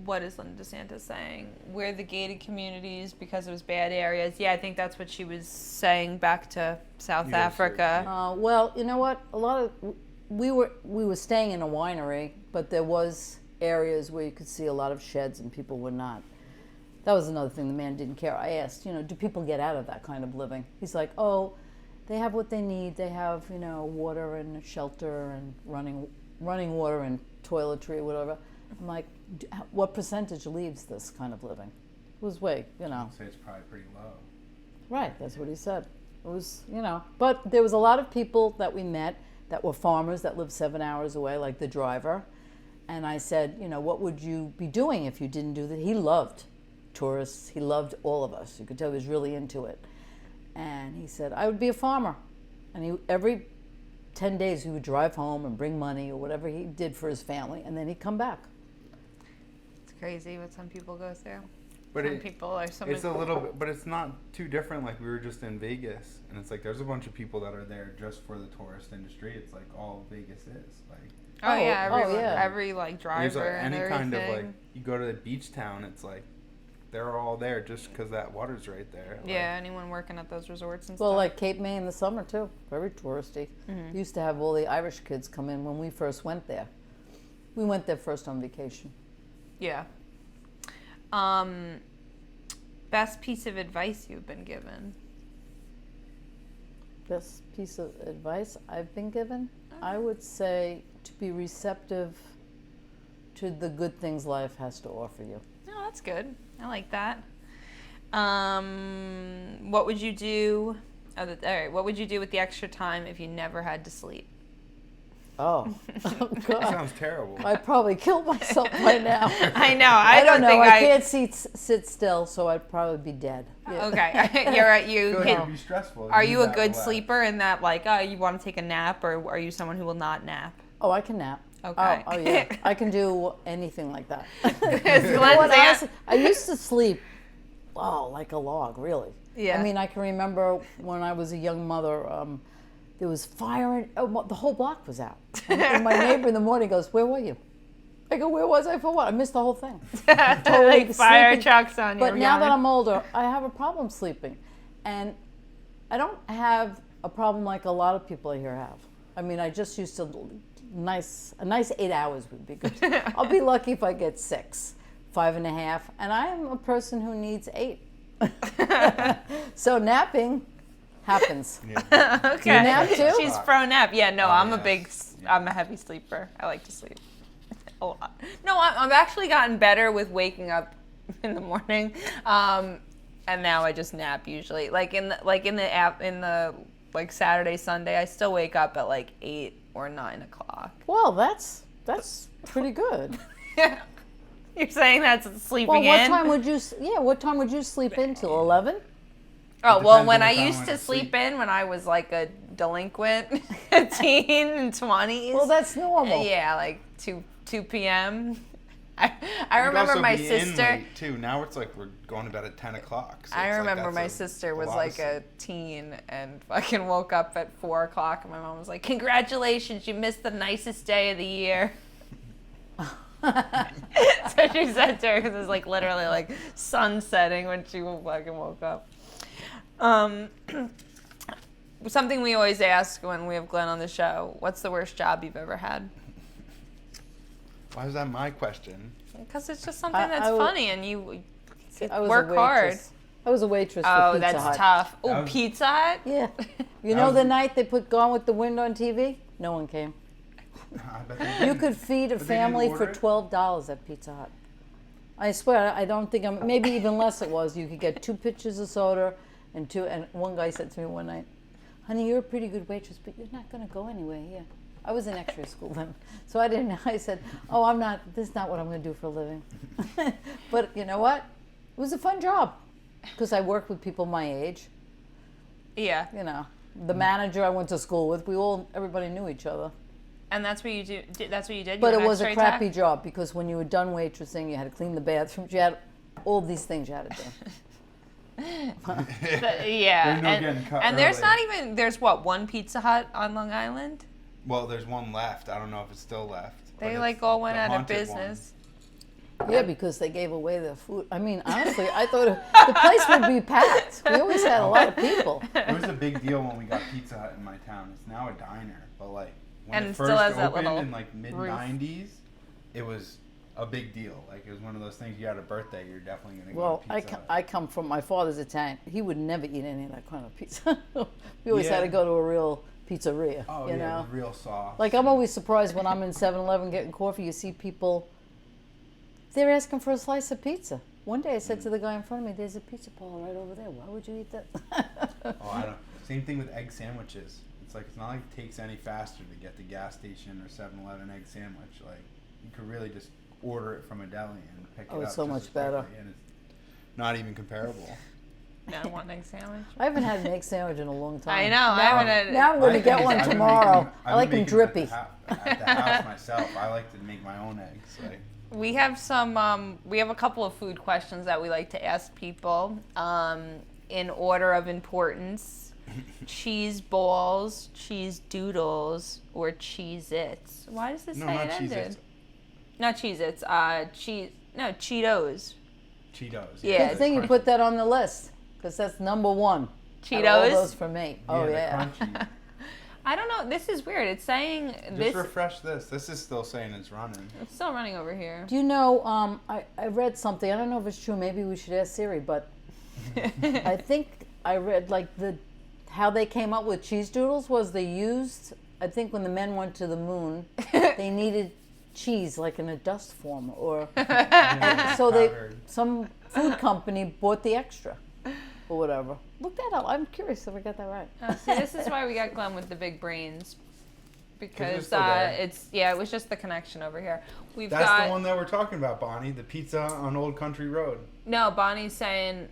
What is Linda DeSantis saying? We're the gated communities because it was bad areas. Yeah, I think that's what she was saying back to South
Yes,
Africa.
Well, you know what? We were staying in a winery, but there was areas where you could see a lot of sheds and people were not. That was another thing the man didn't care. I asked, do people get out of that kind of living? He's like, oh, they have what they need. They have, water and shelter and running water and toiletry or whatever. I'm like, what percentage leaves this kind of living? It was way,
I'd say it's probably pretty low.
Right, that's what he said. It was, but there was a lot of people that we met that were farmers that lived 7 hours away, like the driver. And I said, what would you be doing if you didn't do that? He loved tourists. He loved all of us. You could tell he was really into it. And he said, I would be a farmer. And every 10 days he would drive home and bring money or whatever he did for his family, and then he'd come back.
It's crazy what some people go through.
But
Some people are so
it's a
many-
little bit, but it's not too different. Like we were just in Vegas, and it's like there's a bunch of people that are there just for the tourist industry. It's like all Vegas is. Like
Oh, yeah,
yeah.
every like
there's
driver
like
and
any
everything.
kind of like you go to the beach town. It's like they're all there just because that water's right there. Like,
Yeah, anyone working at those resorts and
Well,
stuff.
like Cape May in the summer too, very touristy. Used to have all the Irish kids come in when we first went there. We went there first on vacation.
Yeah. Best piece of advice you've been given?
Best piece of advice I've been given, I would say to be receptive to the good things life has to offer you.
Oh, that's good. I like that. What would you do? All right. What would you do with the extra time if you never had to sleep?
Oh,
That
God.
sounds terrible.
I'd probably kill myself by now.
I know. I
don't
don't
know.
think
I can't sit still, so I'd probably be dead. Yeah.
Okay, you're right.
I
You
feel like
can,
it'd be stressful.
are
need
you a
that
good
relax.
sleeper in that, like, you want to take a nap, or are you someone who will not nap?
Oh, I can nap.
Okay.
Oh, yeah. I can do anything like that.
Because
You know what, honestly, I used to sleep, like a log, really.
Yeah.
I mean, I can remember when I was a young mother, there was fire, and the whole block was out. And my neighbor in the morning goes, "Where were you?" I go, "Where was I for what?" I missed the whole thing.
like fire
sleeping.
trucks on you.
But now that I'm older, I have a problem sleeping. And I don't have a problem like a lot of people here have. I mean, I just used to, a nice 8 hours would be good. I'll be lucky if I get 6, 5.5. And I am a person who needs 8. So napping happens.
Yeah.
okay.
you nap too?
She's pro nap. Yeah, no, I'm a
yes.
big, I'm a heavy sleeper. I like to sleep a lot. No, I've actually gotten better with waking up in the morning, and now I just nap usually. Like in the Saturday, Sunday, I still wake up at like 8 or 9 o'clock.
Well, that's pretty good.
You're saying that's sleeping
Well, what
in?
time would you? Yeah, what time would you sleep in till 11?
Oh, well,
Depends on
when
what
I
time
used
I
to
went to
sleep
sleep.
in when I was like a delinquent teen and 20s.
Well, that's normal.
Yeah, like 2 p.m. I
You'd
remember
also
my
be in
sister.
late, too. Now it's like we're going to bed at 10 o'clock. So
I
it's like
remember
that's
my
a
sister was
lot of
like
sleep.
a teen and fucking woke up at 4 o'clock, and my mom was like, "Congratulations, you missed the nicest day of the year." So she said to her, because it was like literally like sun setting when she fucking woke up. Something we always ask when we have Glen on the show: what's the worst job you've ever had?
Why is that my question?
Because it's just something
I
that's
was-
funny, and you
I was
work
a
hard.
waitress. I was a waitress for
Oh,
Pizza
that's
Hut.
tough. Oh,
That was-
Pizza Hut?
Yeah. You
That
know
was-
the night they put Gone with the Wind on TV? No one came.
I bet they
You
didn't.
could feed a
But they didn't
family for
order it?
$12 at Pizza Hut. I swear, I don't think maybe even less it was. You could get 2 pitchers of soda and one guy said to me one night, "Honey, you're a pretty good waitress, but you're not going to go anywhere here." I was in extra school then, so I didn't know. I said, "Oh, I'm not, this is not what I'm going to do for a living." But you know what? It was a fun job because I worked with people my age.
Yeah.
You know, the manager I went to school with, everybody knew each other.
And that's what you do. That's what you did.
But
You
it
were
was a
X-ray
crappy
tech?
job because when you were done waitressing, you had to clean the bathrooms. You had all these things you had to do.
Yeah,
There's no getting cut
and there's
early.
not even one Pizza Hut on Long Island.
Well, there's one left. I don't know if it's still left. but
They
it's
like all went
the
out of
haunted
business.
Yeah, because they gave away their food. I mean, honestly, I thought the place would be packed. We always had a lot of people.
One. It was a big deal when we got Pizza Hut in my town. It's now a diner, but like when
And
it
it
first
still has that
opened
little
in like mid '90s, it was a big deal. Like it was one of those things. You had a birthday, you're definitely gonna go
Well,
to Pizza Hut.
I come from my father's Italian. He would never eat any of that kind of pizza. We always had
Yeah.
to go to a real pizzeria.
Oh
you
yeah,
know,
the real sauce.
like I'm always surprised when I'm in 7-Eleven getting coffee. You see people. They're asking for a slice of pizza. One day I said to the guy in front of me, "There's a pizza parlor right over there. Why would you eat that?"
Oh, I don't. Same thing with egg sandwiches. It's like it's not like it takes any faster to get the gas station or 7-Eleven egg sandwich. Like you could really just order it from a deli and pick it
Oh,
up.
it's so
just
much
as
better.
quickly, and it's not even comparable.
No, one egg sandwich.
I haven't had an egg sandwich in a long time.
I know. I haven't had.
Now I'm going to get one tomorrow. I like them drippy.
At the house myself, I like to make my own eggs. Like.
We have some. We have a couple of food questions that we like to ask people in order of importance: cheese balls, cheese doodles, or Cheez-Its. Why does this say it ended? Not Cheez-Its. Cheetos.
Cheetos.
Yeah.
Good thing you put that on the list, because that's number one.
Cheetos.
All those for me. Oh yeah.
Crunchy.
I don't know. This is weird. It's saying this.
Just refresh this. This is still saying it's running.
It's still running over here.
Do you know? I read something. I don't know if it's true. Maybe we should ask Siri. But I think I read like how they came up with cheese doodles was they used. I think when the men went to the moon, they needed cheese like in a dust form, or so some food company bought the extra or whatever. Look that up. I'm curious if I got that right.
See, this is why we got Glen with the big brains, because it was just the connection over here.
That's the one that we're talking about, Bonnie. The pizza on Old Country Road.
No, Bonnie's saying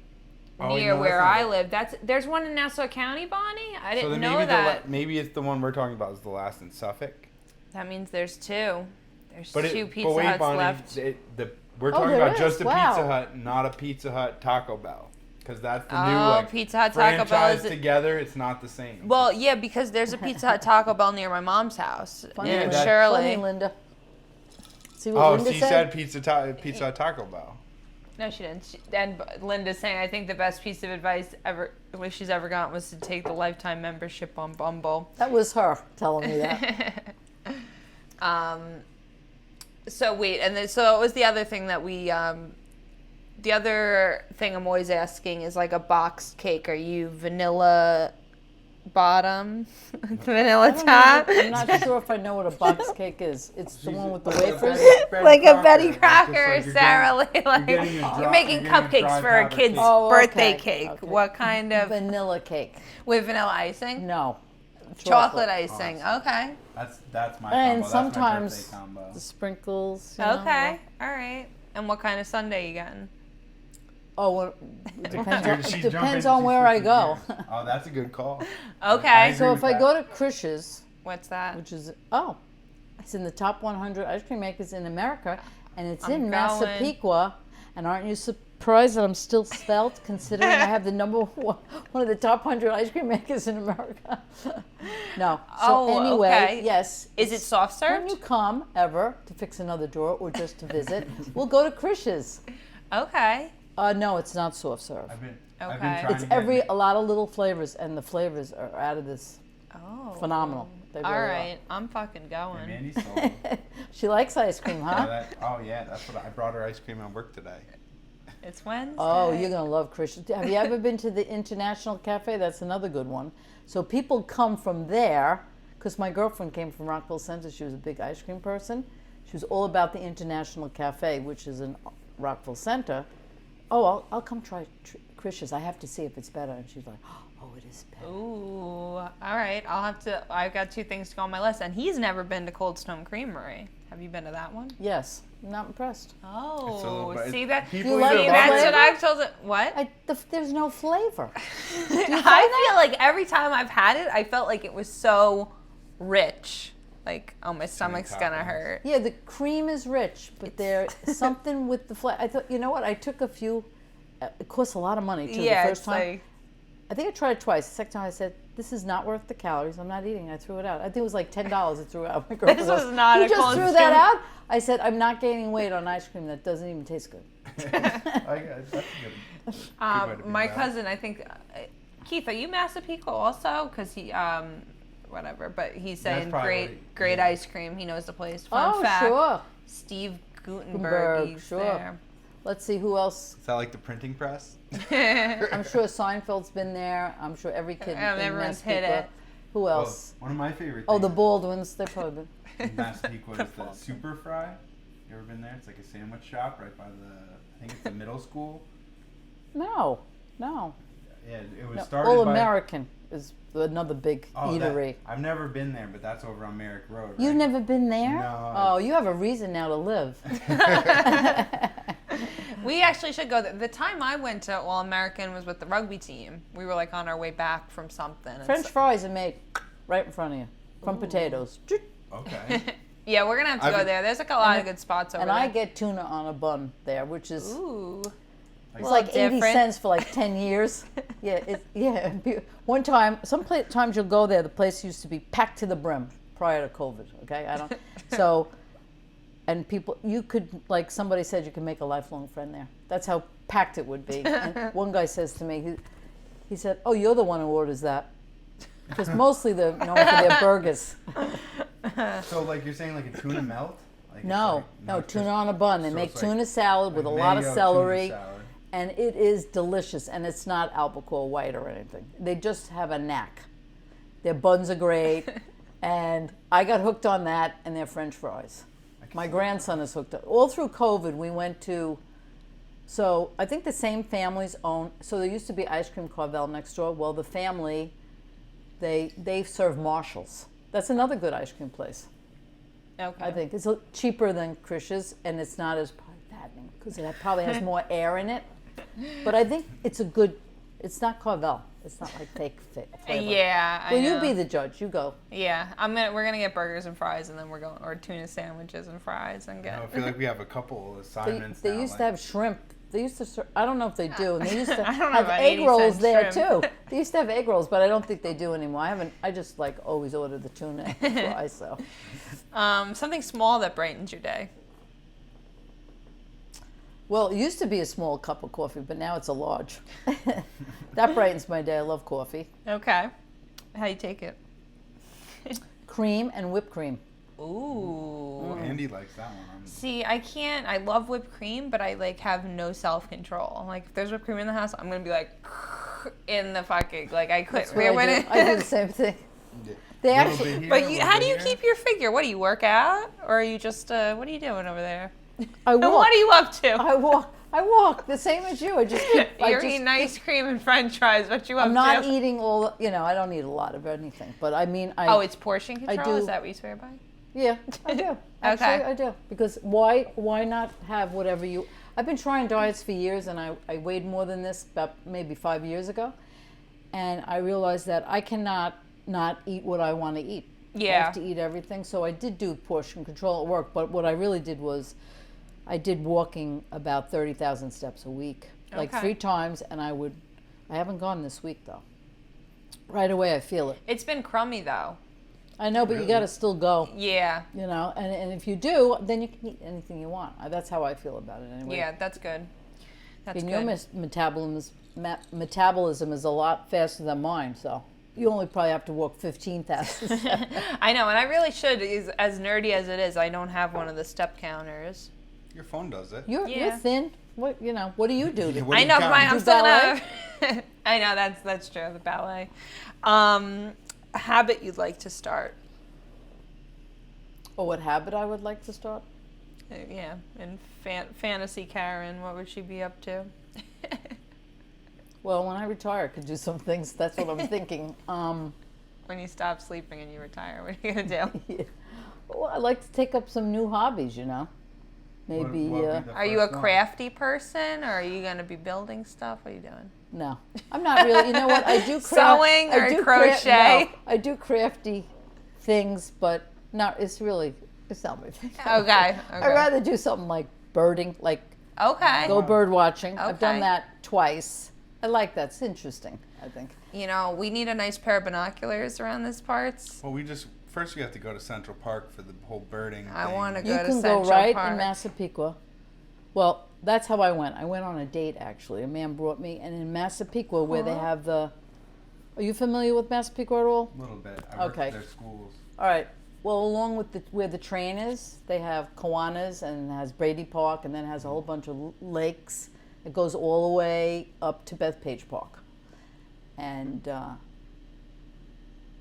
near where I live. There's one in Nassau County, Bonnie. I didn't know that.
Maybe it's the one we're talking about. Is the last in Suffolk?
That means there's two. There's two Pizza
but wait,
Huts
Bonnie,
left.
We're talking about just a
Wow.
Pizza Hut, not a Pizza Hut Taco Bell. Because that's the new
Pizza Hut Taco Bell is
together. It's not the same.
Well, yeah, because there's a Pizza Hut Taco Bell near my mom's house.
Funny,
in
Linda.
Shirley.
Funny, Linda. See what Linda
she
said?
said Pizza Hut Taco Bell.
No, she didn't. And Linda's saying, I think the best piece of advice she's ever gotten was to take the lifetime membership on Bumble.
That was her telling me that.
So wait, so it was the other thing that we. The other thing I'm always asking is like a boxed cake. Are you vanilla bottom, vanilla top?
I'm not sure if I know what a box cake is. It's the one with the wafers.
Like a Betty Crocker, Sarah Lee. Like you're making cupcakes for a kid's birthday cake.
Okay.
What kind of
Vanilla cake.
with vanilla icing?
No.
Chocolate icing. Okay.
That's my combo.
And
That's
sometimes
my birthday combo.
the sprinkles. You know,
Okay. All right. And what kind of sundae you getting?
Oh, well, it
She's
depends
jumping,
on
she's
where I
switching
go.
gears. Oh, that's a good call.
Okay.
So if I go to Krish's,
What's that?
which is it's in the top 100 ice cream makers in America, and it's in
going.
Massapequa. And aren't you surprised that I'm still svelte, considering I have the number one of the top 100 ice cream makers in America? No. So anyway,
okay.
yes.
Is it soft serve?
When you come ever to fix another door or just to visit, we'll go to Krish's.
Okay.
No, it's not soft serve.
I've been
Okay.
trying
It's
to get
a lot of little flavors, and the flavors are out of this.
Oh.
Phenomenal. They really
All
are.
right. I'm fucking going.
Mandy's sold.
She likes ice cream, huh?
That's what I brought her ice cream at work today.
It's Wednesday.
Oh, you're going to love Krish's. Have you ever been to the International Cafe? That's another good one. So people come from there, because my girlfriend came from Rockville Center. She was a big ice cream person. She was all about the International Cafe, which is in Rockville Center. Oh, I'll come try Krish's. I have to see if it's better. And she's like, oh, it is better.
Ooh. All right. I've got two things to go on my list. And he's never been to Cold Stone Creamery. Have you been to that one?
Yes. I'm not impressed.
Oh, see that?
People
like
either
the
love
That's
it-
what I've told it. What?
There's no flavor.
I feel like every time I've had it, I felt like it was so rich. Like, oh, my stomach's gonna hurt.
Yeah, the cream is rich, but there's something with the flavor. I thought, you know what? I took a few. It costs a lot of money, too,
Yeah,
the first
it's
time.
like,
I think I tried it twice. The second time I said, this is not worth the calories. I'm not eating. I threw it out. I think it was like $10 I threw out. My girlfriend
This
goes,
was not
you
a
just
Cold
threw
Stone-
that out? I said, I'm not gaining weight on ice cream that doesn't even taste good.
That's a good way to be
my
about it.
cousin, I think, Keith, are you Massapequa also? Because he, whatever, but he's saying
probably
great
right.
ice cream. He knows the place. Fun
Oh,
fact,
sure.
Steve Gutenberg,
Gutenberg,
he's
sure.
there.
Let's see who else.
Is that like the printing press?
I'm sure Seinfeld's been there. I'm sure every kid in
everyone's hit
Massapequa.
it.
Who else?
One of my favorite
Oh, the
things
Baldwins. They've probably been.
in Massapequa is the Super Fry. You ever been there? It's like a sandwich shop right by I think it's the middle school.
No.
Yeah, it was
No,
started
All
by...
American is another big eatery.
I've never been there, but that's over on Merrick Road. Right?
You've never been there?
No.
Oh, you have a reason now to live.
We actually should go there. The time I went to All American was with the rugby team. We were like on our way back from something. and
French
so-
fries are made right in front of you from potatoes.
Okay.
Yeah, we're gonna have to go there. There's like a lot of good spots over
And
there.
I get tuna on a bun there, which is
Ooh.
it's like 80
different.
cents for like 10 years. Yeah. One time, times you'll go there, the place used to be packed to the brim prior to COVID. Okay, and people, you could, like somebody said, you can make a lifelong friend there. That's how packed it would be. And one guy says to me, he said, "Oh, you're the one who orders that." Because mostly they're known for their burgers.
So like you're saying like a tuna melt? Like
No, tuna on a bun. They
so
make
it's like-
tuna salad with a
like
lot of
mayo tuna
celery,
salad.
and it is delicious. And it's not albacore white or anything. They just have a knack. Their buns are great, and I got hooked on that and their French fries. My grandson is hooked up. All through COVID, we went to. So I think the same families own. So there used to be Ice Cream Carvel next door. Well, the family, they serve Marshalls. That's another good ice cream place.
Okay.
I think it's cheaper than Krish's, and it's not as fattening because it probably has more air in it. But I think it's a good. It's not Carvel. It's not like fake flavor.
Yeah.
Well,
I know.
you be the judge. You go.
Yeah, we're gonna get burgers and fries, and then we're going or tuna sandwiches and fries and get.
I feel like we have a couple of
They,
assignments
they
now,
used
like-
to have shrimp. They used to. I don't know if they do. And they used to
I don't know
have
about
egg
80
rolls
cent
there
shrimp.
too. They used to have egg rolls, but I don't think they do anymore. I just like always order the tuna and fries. So.
Something small that brightens your day.
Well, it used to be a small cup of coffee, but now it's a large. That brightens my day. I love coffee.
Okay. How you take it?
Cream and whipped cream.
Ooh.
Andy likes that one.
See, I can't. I love whipped cream, but I like have no self control. Like if there's whipped cream in the house, I'm gonna be like in the fucking like I quit.
That's what I do the same thing. They
Little
actually.
bit here,
But
little
how
bit
do you
here.
keep your figure? What do you work out, or are you just what are you doing over there?
I
And
walk.
what are you up to?
I walk the same as you. I just keep.
You're eating ice cream and French fries. What you up
I'm not
to?
eating all. I don't eat a lot of anything, but I mean,
Oh, it's portion control.
do.
Is that what you swear by?
Yeah, I do. Actually, I do. Because why not have whatever you... I've been trying diets for years, and I weighed more than this about maybe 5 years ago. And I realized that I cannot not eat what I want to eat. I
Yeah.
have to eat everything. So I did do portion control at work. But what I really did was I did walking about 30,000 steps a week. Like
Okay.
3 times, and I haven't gone this week, though. Right away, I feel it.
It's been crummy though.
I know, but you got to still go.
Yeah.
And if you do, then you can eat anything you want. That's how I feel about it anyway.
Yeah, that's good. That's
And
good.
your metabolism is a lot faster than mine, so you only probably have to walk 15,000 steps.
I know, and I really should. As nerdy as it is, I don't have one of the step counters.
Your phone does it.
You're
Yeah.
thin. What what do you do?
Yeah, what
I
do you
know,
count?
but I'm
Do
still
ballet?
gonna. I know that's true. The ballet. A habit you'd like to start.
Or what habit I would like to start?
Yeah, and fantasy Karin, what would she be up to?
Well, when I retire, I could do some things. That's what I'm thinking.
When you stop sleeping and you retire, what are you gonna do?
Well, I'd like to take up some new hobbies. Maybe.
What would be the
Are you a
first one?
crafty person, or are you gonna be building stuff? What are you doing?
No, I'm not really. You know what? I do
Sewing
I
or
do
crochet?
No, I do crafty things, but not. It's not my thing.
Okay.
I'd rather do something like birding, like
Okay.
go bird watching. I've done
Okay.
that twice. I like that. It's interesting, I think.
We need a nice pair of binoculars around this parts.
Well, first you have to go to Central Park for the whole birding
I
thing.
want to
You
go to
can
Central
go right
Park.
in Massapequa. Well, that's how I went. I went on a date, actually. A man brought me, and in Massapequa, where they have the... Are you familiar with Massapequa at all?
A little bit. I worked
Okay.
at their schools.
All right. Well, along with where the train is, they have Kiwanis, and it has Brady Park, and then it has a whole bunch of lakes. It goes all the way up to Bethpage Park. And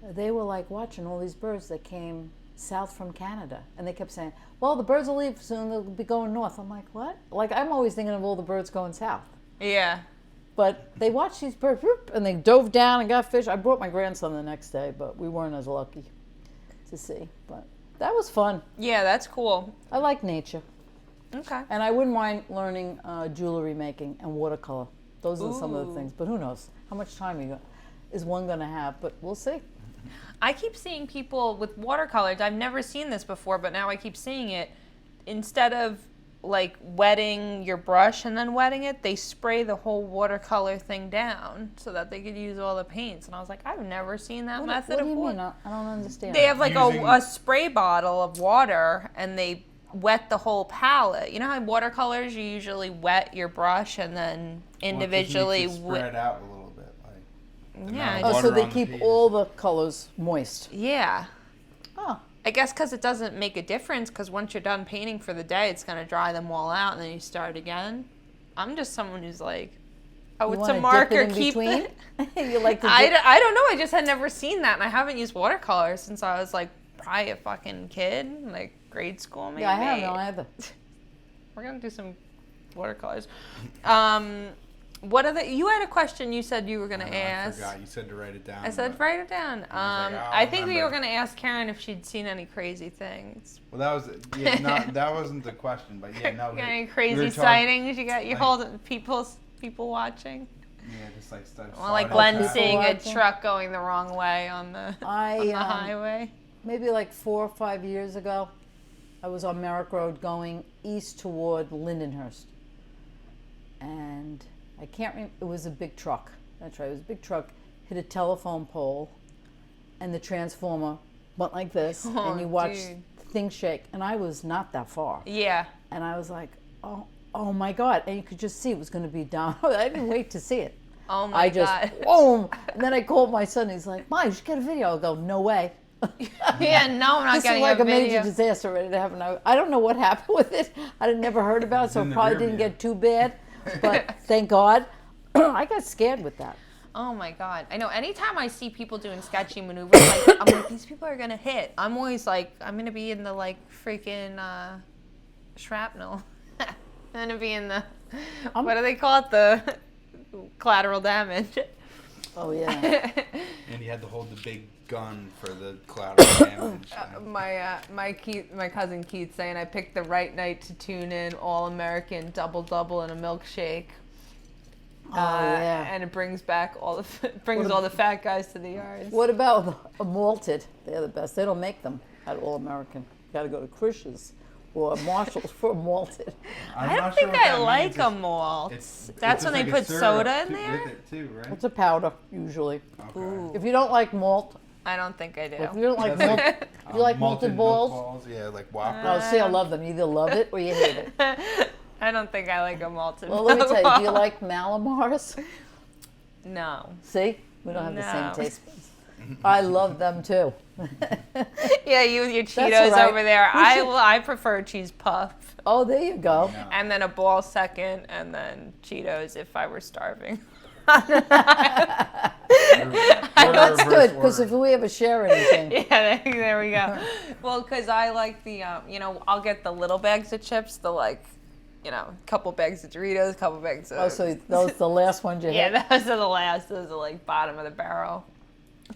they were like watching all these birds that came south from Canada. And they kept saying, well, the birds will leave soon, they'll be going north. I'm like, what? Like, I'm always thinking of all the birds going south.
Yeah.
But they watched these birds, whoop, and they dove down and got fish. I brought my grandson the next day, but we weren't as lucky to see. But that was fun.
Yeah, that's cool.
I like nature.
Okay.
And I wouldn't mind learning jewelry making and watercolor. Those are some of the
Ooh.
things. But who knows? How much time is one going to have? But we'll see.
I keep seeing people with watercolors. I've never seen this before, but now I keep seeing it. Instead of like wetting your brush and then wetting it, they spray the whole watercolor thing down so that they could use all the paints. And I was like, I've never seen that method
What do you
before.
mean? I don't understand.
They have like
Using-
a spray bottle of water and they wet the whole palette. You know how in watercolors you usually wet your brush and then individually
Well, it just makes it spread out a little bit. Like, the
Yeah,
amount of
Oh, so
water
they
on the
keep
page.
all the colors moist.
Yeah.
Oh,
I guess because it doesn't make a difference because once you're done painting for the day, it's going to dry them all out and then you start again. I'm just someone who's like, oh,
you
it's
wanna
a
dip
marker,
it in
keep
between?
it.
You like to
I,
dip?
I don't know. I just had never seen that and I haven't used watercolors since I was like probably a fucking kid, like grade school maybe.
Yeah, I haven't no, either.
We're going to do some watercolors. What other, you had a question you said you were going to
I
ask.
forgot. You said to write it down.
I said,
but-
write it down.
was like, I'll
I think we
remember.
were going to ask Karin if she'd seen any crazy things.
Well, that was that wasn't the question, but yeah, no.
You got any
we
crazy
were talking-
sightings? You got you
like-
holding people watching?
Yeah, just like stuff.
Well, like
saw
Glen
that.
seeing a
watching?
truck going the wrong way on the
I
highway.
maybe like 4 or 5 years ago, I was on Merrick Road going east toward Lindenhurst, and I can't remember. It was a big truck. That's right. It was a big truck. Hit a telephone pole, and the transformer went like this,
Oh,
and you watched
dude.
things shake. And I was not that far,
Yeah.
and I was like, oh my God! And you could just see it was going to be down. I didn't wait to see it.
Oh my
I just
god.
boom, and then I called my son. He's like, "Mom, you should get a video." I'll go, "No way."
Yeah, no, I'm not
This is
getting
like a
video.
major disaster ready to happen. I don't know what happened with it. I never heard about it, so
in
it
the
probably
rear
didn't
view.
get too bad. But thank God. I got scared with that.
Oh my god. I know anytime I see people doing sketchy maneuvers, like, I'm like, these people are gonna hit. I'm always like, I'm gonna be in the like freaking shrapnel. I'm gonna be in the what do they call it? The collateral damage.
Oh yeah.
And he had to hold the big gun for the collateral damage.
My cousin Keith saying I picked the right night to tune in All American Double and a milkshake.
Oh yeah.
And it brings back all the fat guys to the yards.
What about a malted? They're the best. They don't make them at All American. You got to go to Chris's or Marshall's for a malted.
I don't think I like a malt. That's when they put soda in there?
With it too, right?
It's a powder usually.
Okay.
If you don't like malt,
I don't think I do.
if you don't like
That's
malt,
like,
you like malted
milk
balls.
Yeah, like Whoppers.
Oh, see, I love them. You either love it or you hate it.
I don't think I like a malted
Well, let me tell you. Do you
milk.
like Malamars?
No.
See, we don't have the
No.
same taste buds. I love them too.
Yeah, you with your
That's
Cheetos
all right.
over there.
We should-
I prefer cheese puff.
Oh, there you go.
Yeah.
And then a ball second, and then Cheetos if I were starving.
That's good because if we ever share anything,
Yeah, there we go. Well, because I like the, I'll get the little bags of chips, the like, couple bags of Doritos, couple bags of.
oh, so those the last ones you
yeah,
hit.
those are the last. Those are like bottom of the barrel.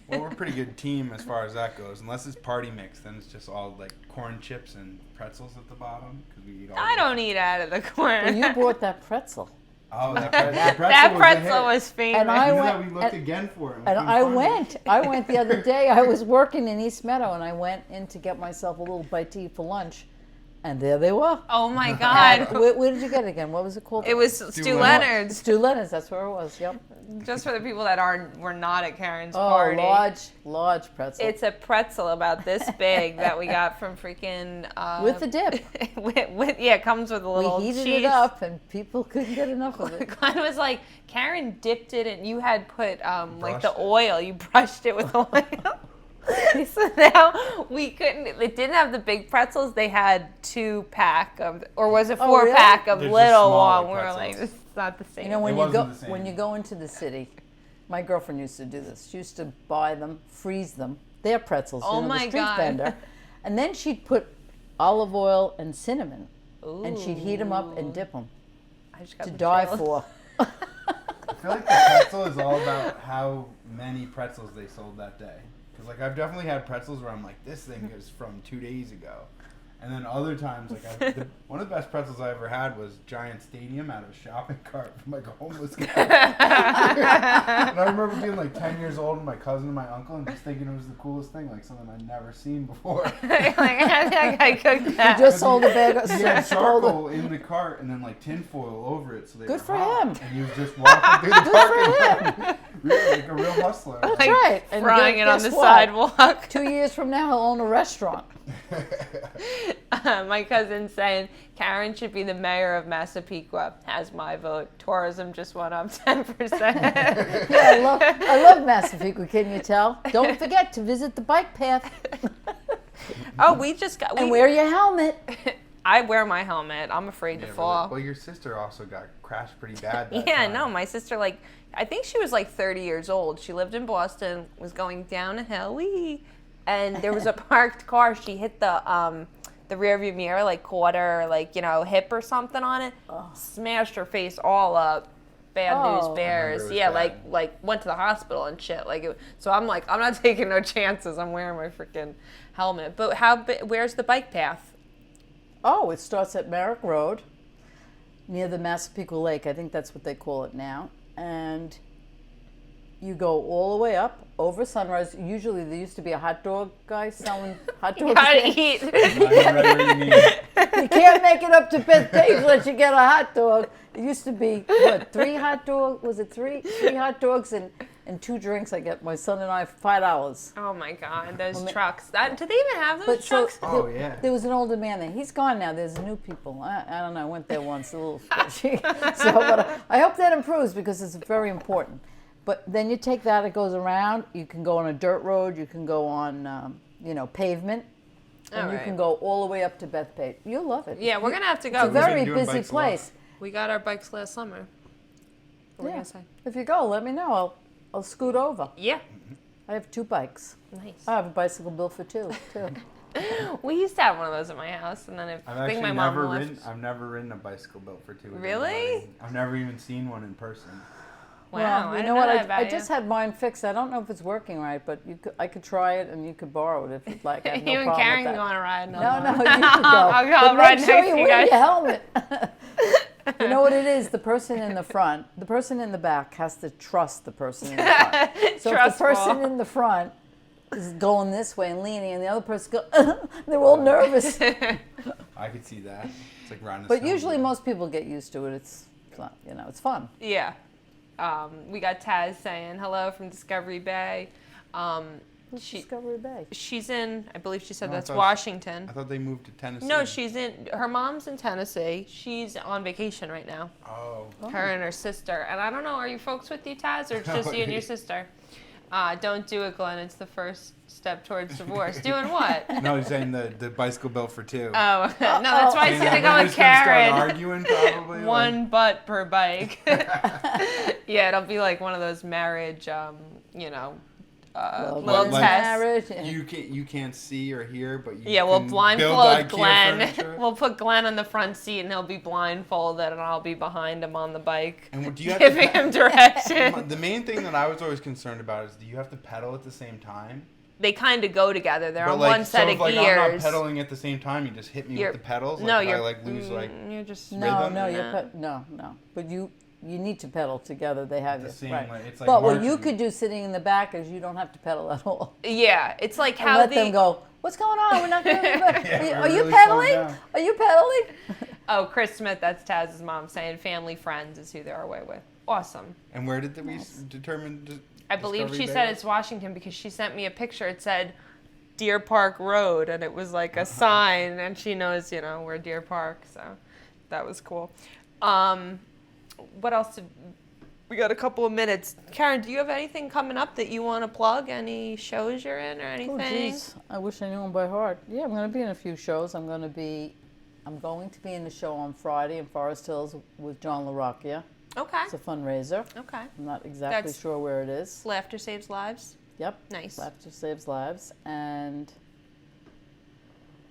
Well, we're a pretty good team as far as that goes. Unless it's party mix, then it's just all like corn chips and pretzels at the bottom because we eat all.
I
the-
don't eat out of the corner.
Well, you bought that pretzel,
Oh, that pretzel.
that
was a
pretzel
hit.
was famous.
And I
You know
went-
that we looked
and-
again for it.
and I went. I went the other day. I was working in East Meadow, and I went in to get myself a little bite to eat for lunch, and there they were.
Oh my God.
Where did you get it again? What was it called?
It was Stu Leonard's.
Stu Leonard's. That's where it was. Yep.
Just for the people that were not at Karen's
Oh,
party.
large pretzel.
It's a pretzel about this big that we got from freaking.
with the dip.
It comes with a little
We heated
cheese.
it up, and people couldn't get enough of it.
Glenn was like, Karin dipped it, and you had put like the
Brushed it.
oil. You brushed it with oil. So now we couldn't. It didn't have the big pretzels. They had 2-pack of, or was it 4-pack of
They're just
little
smaller
one? We were like,
pretzels.
this is not the same.
You know, when
It
you go
wasn't the same.
when you go into the city, my girlfriend used to do this. She used to buy them, freeze them. They're pretzels.
Oh
the
my
street
God.
vendor. And then she'd put olive oil and cinnamon,
Ooh.
and she'd heat them up and dip them
I just got
to
the
die
chills.
for.
I feel like the pretzel is all about how many pretzels they sold that day. Because like I've definitely had pretzels where I'm like, this thing is from 2 days ago, And then other times, like one of the best pretzels I ever had was Giant Stadium out of a shopping cart from like a homeless guy. And I remember being like 10 years old, and my cousin and my uncle, and just thinking it was the coolest thing, like something I'd never seen before.
Like, I cooked that.
You just sold a bag of
He had charcoal in the cart and then like tinfoil over it, so they
Good
were
for
hot.
him.
And he was just walking through the parking lot, really like a real hustler.
That's right. And
Frying it on
guess
the
what?
sidewalk.
2 years from now, he'll own a restaurant.
My cousin's saying Karin should be the mayor of Massapequa. Has my vote. Tourism just went up 10%.
Yeah, I love Massapequa, can you tell? Don't forget to visit the bike path.
Oh, we just got.
And wear your helmet.
I wear my helmet. I'm afraid to fall.
Well, your sister also got crashed pretty bad. That
Yeah,
time.
no, my sister, like, I think she was like 30 years old. She lived in Boston, was going down a hill, and there was a parked car. She hit the rear view mirror, like caught her, like, you know, hip or something on it. Smashed her face all up. Bad news bears. Yeah,
bad.
like went to the hospital and shit. So I'm like, I'm not taking no chances. I'm wearing my freaking helmet. But where's the bike path?
Oh, it starts at Merrick Road, near the Massapequa Lake. I think that's what they call it now. And you go all the way up over Sunrise. Usually there used to be a hot dog guy selling hot dogs.
Gotta eat.
You can't make it up to Bethpage unless you get a hot dog. It used to be, what, three hot dogs and 2 drinks. I get my son and I $5.
Oh my God, those trucks. Do they even have those trucks?
Oh, yeah.
There was an older man there. He's gone now. There's new people. I don't know. I went there once, a little sketchy. But I hope that improves because it's very important. But then you take that, it goes around. You can go on a dirt road. You can go on, pavement. And you can go all the way up to Bethpage. You'll love it.
Yeah, we're going to have to go.
It's a very
been doing
busy
bikes a lot.
place.
We got our bikes last summer. What were you
Yeah.
going to say?
If you go, let me know. I'll scoot over.
Yeah.
I have 2 bikes.
Nice.
I have a bicycle built for 2, too.
We used to have one of those at my house, and then
I've
I think
actually
my mom
never
left.
ridden. I've never ridden a bicycle built for 2. with
Really?
anybody. I've never even seen one in person.
Wow,
Well,
I
you
didn't
know what?
that about
I
you.
just had mine fixed. I don't know if it's working right, but I could try it, and you could borrow it if you'd like. I have no
You and
problem
Karin
with
can go
that.
on a ride.
No, you could go.
I'll go
But
right
make sure
next
you
to you
wear
guys.
your helmet. You know what it is? The person in the front, the person in the back has to trust the person in the front. So if the person in the front is going this way and leaning, and the other person goes, they're all nervous.
I could see that. It's like riding a
But usually
snowboard.
most people get used to it. It's fun.
Yeah. We got Taz saying hello from Discovery Bay.
Discovery Bay.
She's in, I believe she said
No, I
that's
thought-
Washington.
I thought they moved to Tennessee.
No, her mom's in Tennessee. She's on vacation right now.
Oh.
Her and her sister. And I don't know, are you folks with you, Taz, or it's just you and your sister? Don't do it, Glenn. It's the first step towards divorce. Doing what?
No, he's saying the bicycle built for 2.
Oh, no, that's why I
Saying
said to
that
go
we're
with
just gonna start
Karin.
arguing probably.
One butt per bike. Yeah, it'll be like one of those marriage, little
Like
tests.
Marriage.
You can't see or hear, but you
Yeah, we'll
can build
blindfold
IKEA
Glen.
furniture.
We'll put Glen on the front seat, and he'll be blindfolded, and I'll be behind him on the bike,
And do you have
giving
to,
him direction.
The main thing that I was always concerned about is, do you have to pedal at the same time?
They kind of go together. They're
But
on
like,
one set
so
of
if, like,
gears.
I'm not pedaling at the same time. You just hit me
You're-
with the pedals.
No,
like,
you're.
I like lose like
You're just.
No,
rhythm?
no, But you need to pedal together. They have
the
you.
same.
Right.
Like, it's like
But what you
marching.
could do sitting in the back is you don't have to pedal at all.
Yeah, it's like
And
how
let
the.
them go. What's going on? We're not going to.
Yeah,
Are you
we're really slowing
pedaling?
down.
Are you pedaling?
Oh, Chris Smith, that's Taz's mom saying family friends is who they're away with. Awesome.
And where did we determine?
I believe
Discovery
she
Bay
said
was?
it's Washington because she sent me a picture. It said Deer Park Road, and it was like a sign, and she knows, we're Deer Park, so that was cool. What else we got a couple of minutes. Karin, do you have anything coming up that you want to plug? Any shows you're in or anything?
Oh, geez. I wish I knew them by heart. Yeah, I'm going to be in a few shows. I'm going to be in the show on Friday in Forest Hills with John LaRocchia.
Okay.
It's a fundraiser.
Okay.
I'm not exactly
That's-
sure where it is.
Laughter Saves Lives.
Yep.
Nice.
Laughter Saves Lives. And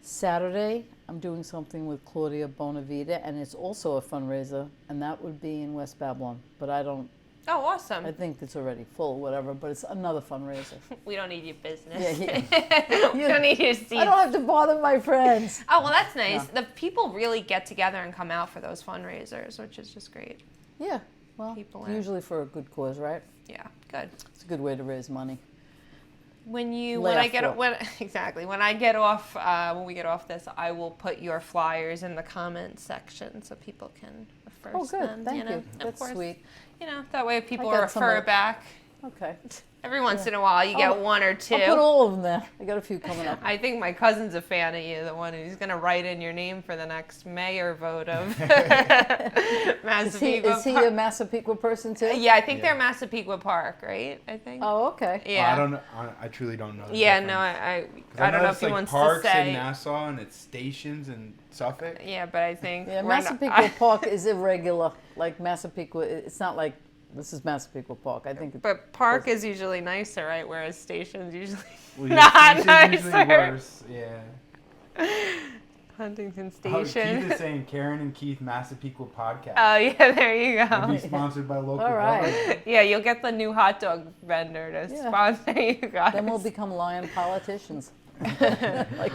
Saturday, I'm doing something with Claudia Bonavita, and it's also a fundraiser, and that would be in West Babylon. But I don't
Oh, awesome.
I think it's already full, whatever, but it's another fundraiser.
We don't need your business.
Yeah.
We don't need your seats.
I don't have to bother my friends.
Oh, well, that's nice.
Yeah.
The people really get together and come out for those fundraisers, which is just great.
Yeah, well,
People are-
usually for a good cause, right?
Yeah, good.
It's a good way to raise money.
When
Laugh
I get
for.
when I get off when we get off this, I will put your flyers in the comments section so people can refer
Oh,
to
good.
them.
Thank
you know?
you.
Of
That's
course,
sweet.
You know, that way people
got some
refer
of-
back.
Okay.
Every once in a while, you get
I'll-
one or two.
I'll put all of them there. I got a few coming up.
I think my cousin's a fan of you, the one who's going to write in your name for the next mayor vote of Massapequa
Is he
Park.
a Massapequa person too?
Yeah, I think
Yeah.
they're Massapequa Park, right? I think.
Oh, okay.
Well,
Yeah.
I don't know. I truly don't know. The
Yeah,
difference.
no, I
'Cause
don't know
it's
if he
like
wants
parks
to say.
in Nassau and it's stations in Suffolk.
Yeah, but I think
Yeah,
we're not-
Massapequa Park is irregular. Like Massapequa, it's not like this is Massapequa Park. I think.
But park is usually nicer, right? Whereas station's usually
Well,
not
station's usually
nicer.
worse. Yeah.
Huntington
Oh,
Station.
Keith is saying Karin and Keith Massapequa podcast.
Oh yeah, there you
It'll be
go.
sponsored by local
All right.
government.
Yeah, you'll get the new hot dog vendor to
Yeah.
sponsor you guys.
Then we'll become lion politicians, like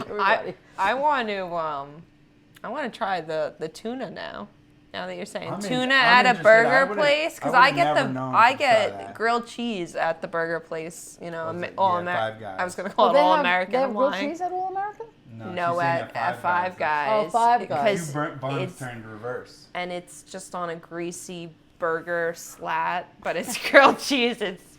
everybody.
I want to try the tuna now. Now that you're saying
I'm
tuna
I'm
at a
interested. I
burger
would've-
place, because
I
I
would've
get
never known
I
to try
get
that.
grilled cheese at the burger place. You know,
Was it-
all
yeah,
American.
Five Guys.
I was gonna call
Oh,
it
they
all
have-
American.
They have
I'm
grilled
lying.
cheese at All American?
No,
No,
she's saying
at Five Guys.
Oh, Five Guys.
because
You buns
it's-
turned reverse.
and it's just on a greasy burger slat, but it's grilled cheese. It's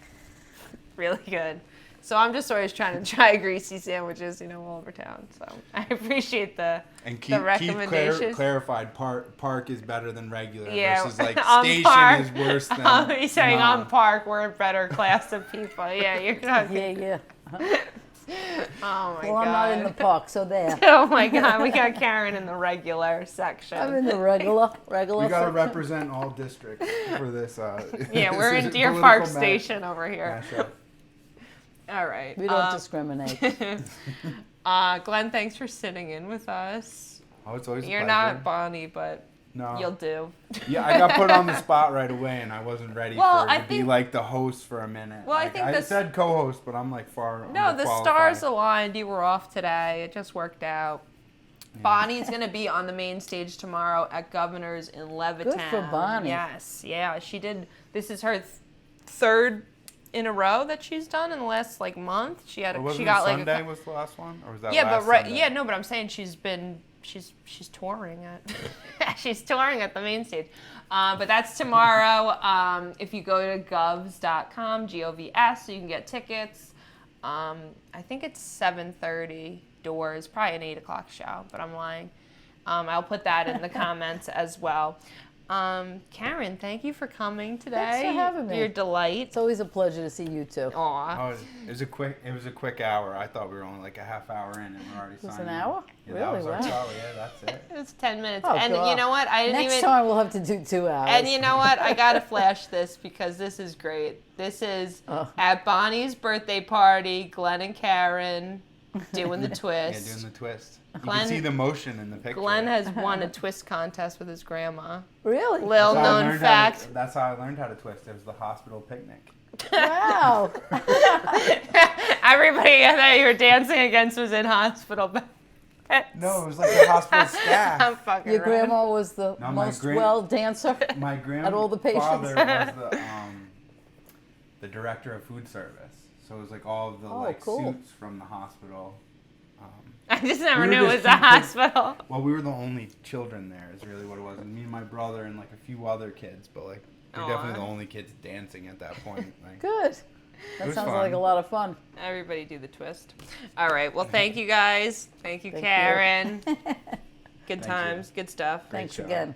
really good. So I'm just always trying to try greasy sandwiches, you know, all over town. So I appreciate the
And
the
Keith
recommendations.
clarified park is better than regular
Yeah,
versus like
on
station
Park.
is worse than.
He's saying
no.
on Park we're a better class of people. Yeah, you're not.
Yeah, yeah.
Oh my
Well,
god.
I'm not in the park, so there.
Oh my god, we got Karin in the regular section.
I'm in the regular.
We gotta
section.
represent all districts for this.
Yeah, we're
this
in
is
Deer
political
Park
match-
Station over here.
mashup.
All right.
We don't discriminate.
Glenn, thanks for sitting in with us.
Oh, it's always a
You're
pleasure.
not Bonnie, but
No.
you'll do.
Yeah, I got put on the spot right away, and I wasn't ready
Well, I
to be
think-
like the host for a minute.
Well, I
Like,
think
I
this-
said co-host, but I'm like far.
No, the
underqualified.
stars aligned. You were off today. It just worked out. Bonnie's going to be on the main stage tomorrow at Governor's in Levittown.
Good for Bonnie.
Yes, yeah. She did. This is her third in a row that she's done in the last like month. She had.
Or wasn't
she
it
got like.
Sunday was the last one, or was that
Yeah,
last
but right.
Sunday?
Yeah, no, but I'm saying she's touring at. She's touring at the main stage. But that's tomorrow. If you go to govs.com, Govs, so you can get tickets. I think it's 7:30 doors, probably an 8 o'clock show, but I'm lying. I'll put that in the comments as well. Karin, thank you for coming today.
Thanks for having me.
Your delight.
It's always a pleasure to see you too.
Aw.
Oh, it was a quick hour. I thought we were only like a half hour in, and we're already
It was
signing.
an hour?
Yeah,
Really?
that was our
Wow.
call. Yeah, that's it.
It was 10 minutes.
Oh,
and
God.
you know what? I didn't
Next
even.
time we'll have to do 2 hours.
And you know what? I gotta flash this because this is great. This is
Oh.
at Bonnie's birthday party. Glen and Karin doing the
Yeah,
twist.
doing the twist. You
Glenn-
can see the motion in the picture.
Glen has won a twist contest with his grandma.
Really?
Little
That's how I
known
learned
fact.
That's how I learned how to twist. It was the hospital picnic.
Wow.
Everybody that you were dancing against was in hospital beds.
No, it was like the hospital
I'm
staff.
fucking
Your
around.
grandma was the
No, my
most
great-
well dancer.
My
At all the patients.
grandfather was the director of food service. So it was like all of the
Oh, cool.
suits from the hospital.
I just never
We were
knew it was
just
a
people-
hospital.
Well, we were the only children there. Is really what it was. And me and my brother and like a few other kids, but like we're
Aw.
definitely the only kids dancing at that point. Like,
Good. That
was
sounds
fun.
like a lot of fun.
Everybody do the twist. All right. Well, thank you guys. Thank you,
Thank you.
Karin. Good
Thank you.
times. Good stuff.
Thanks
show.
again.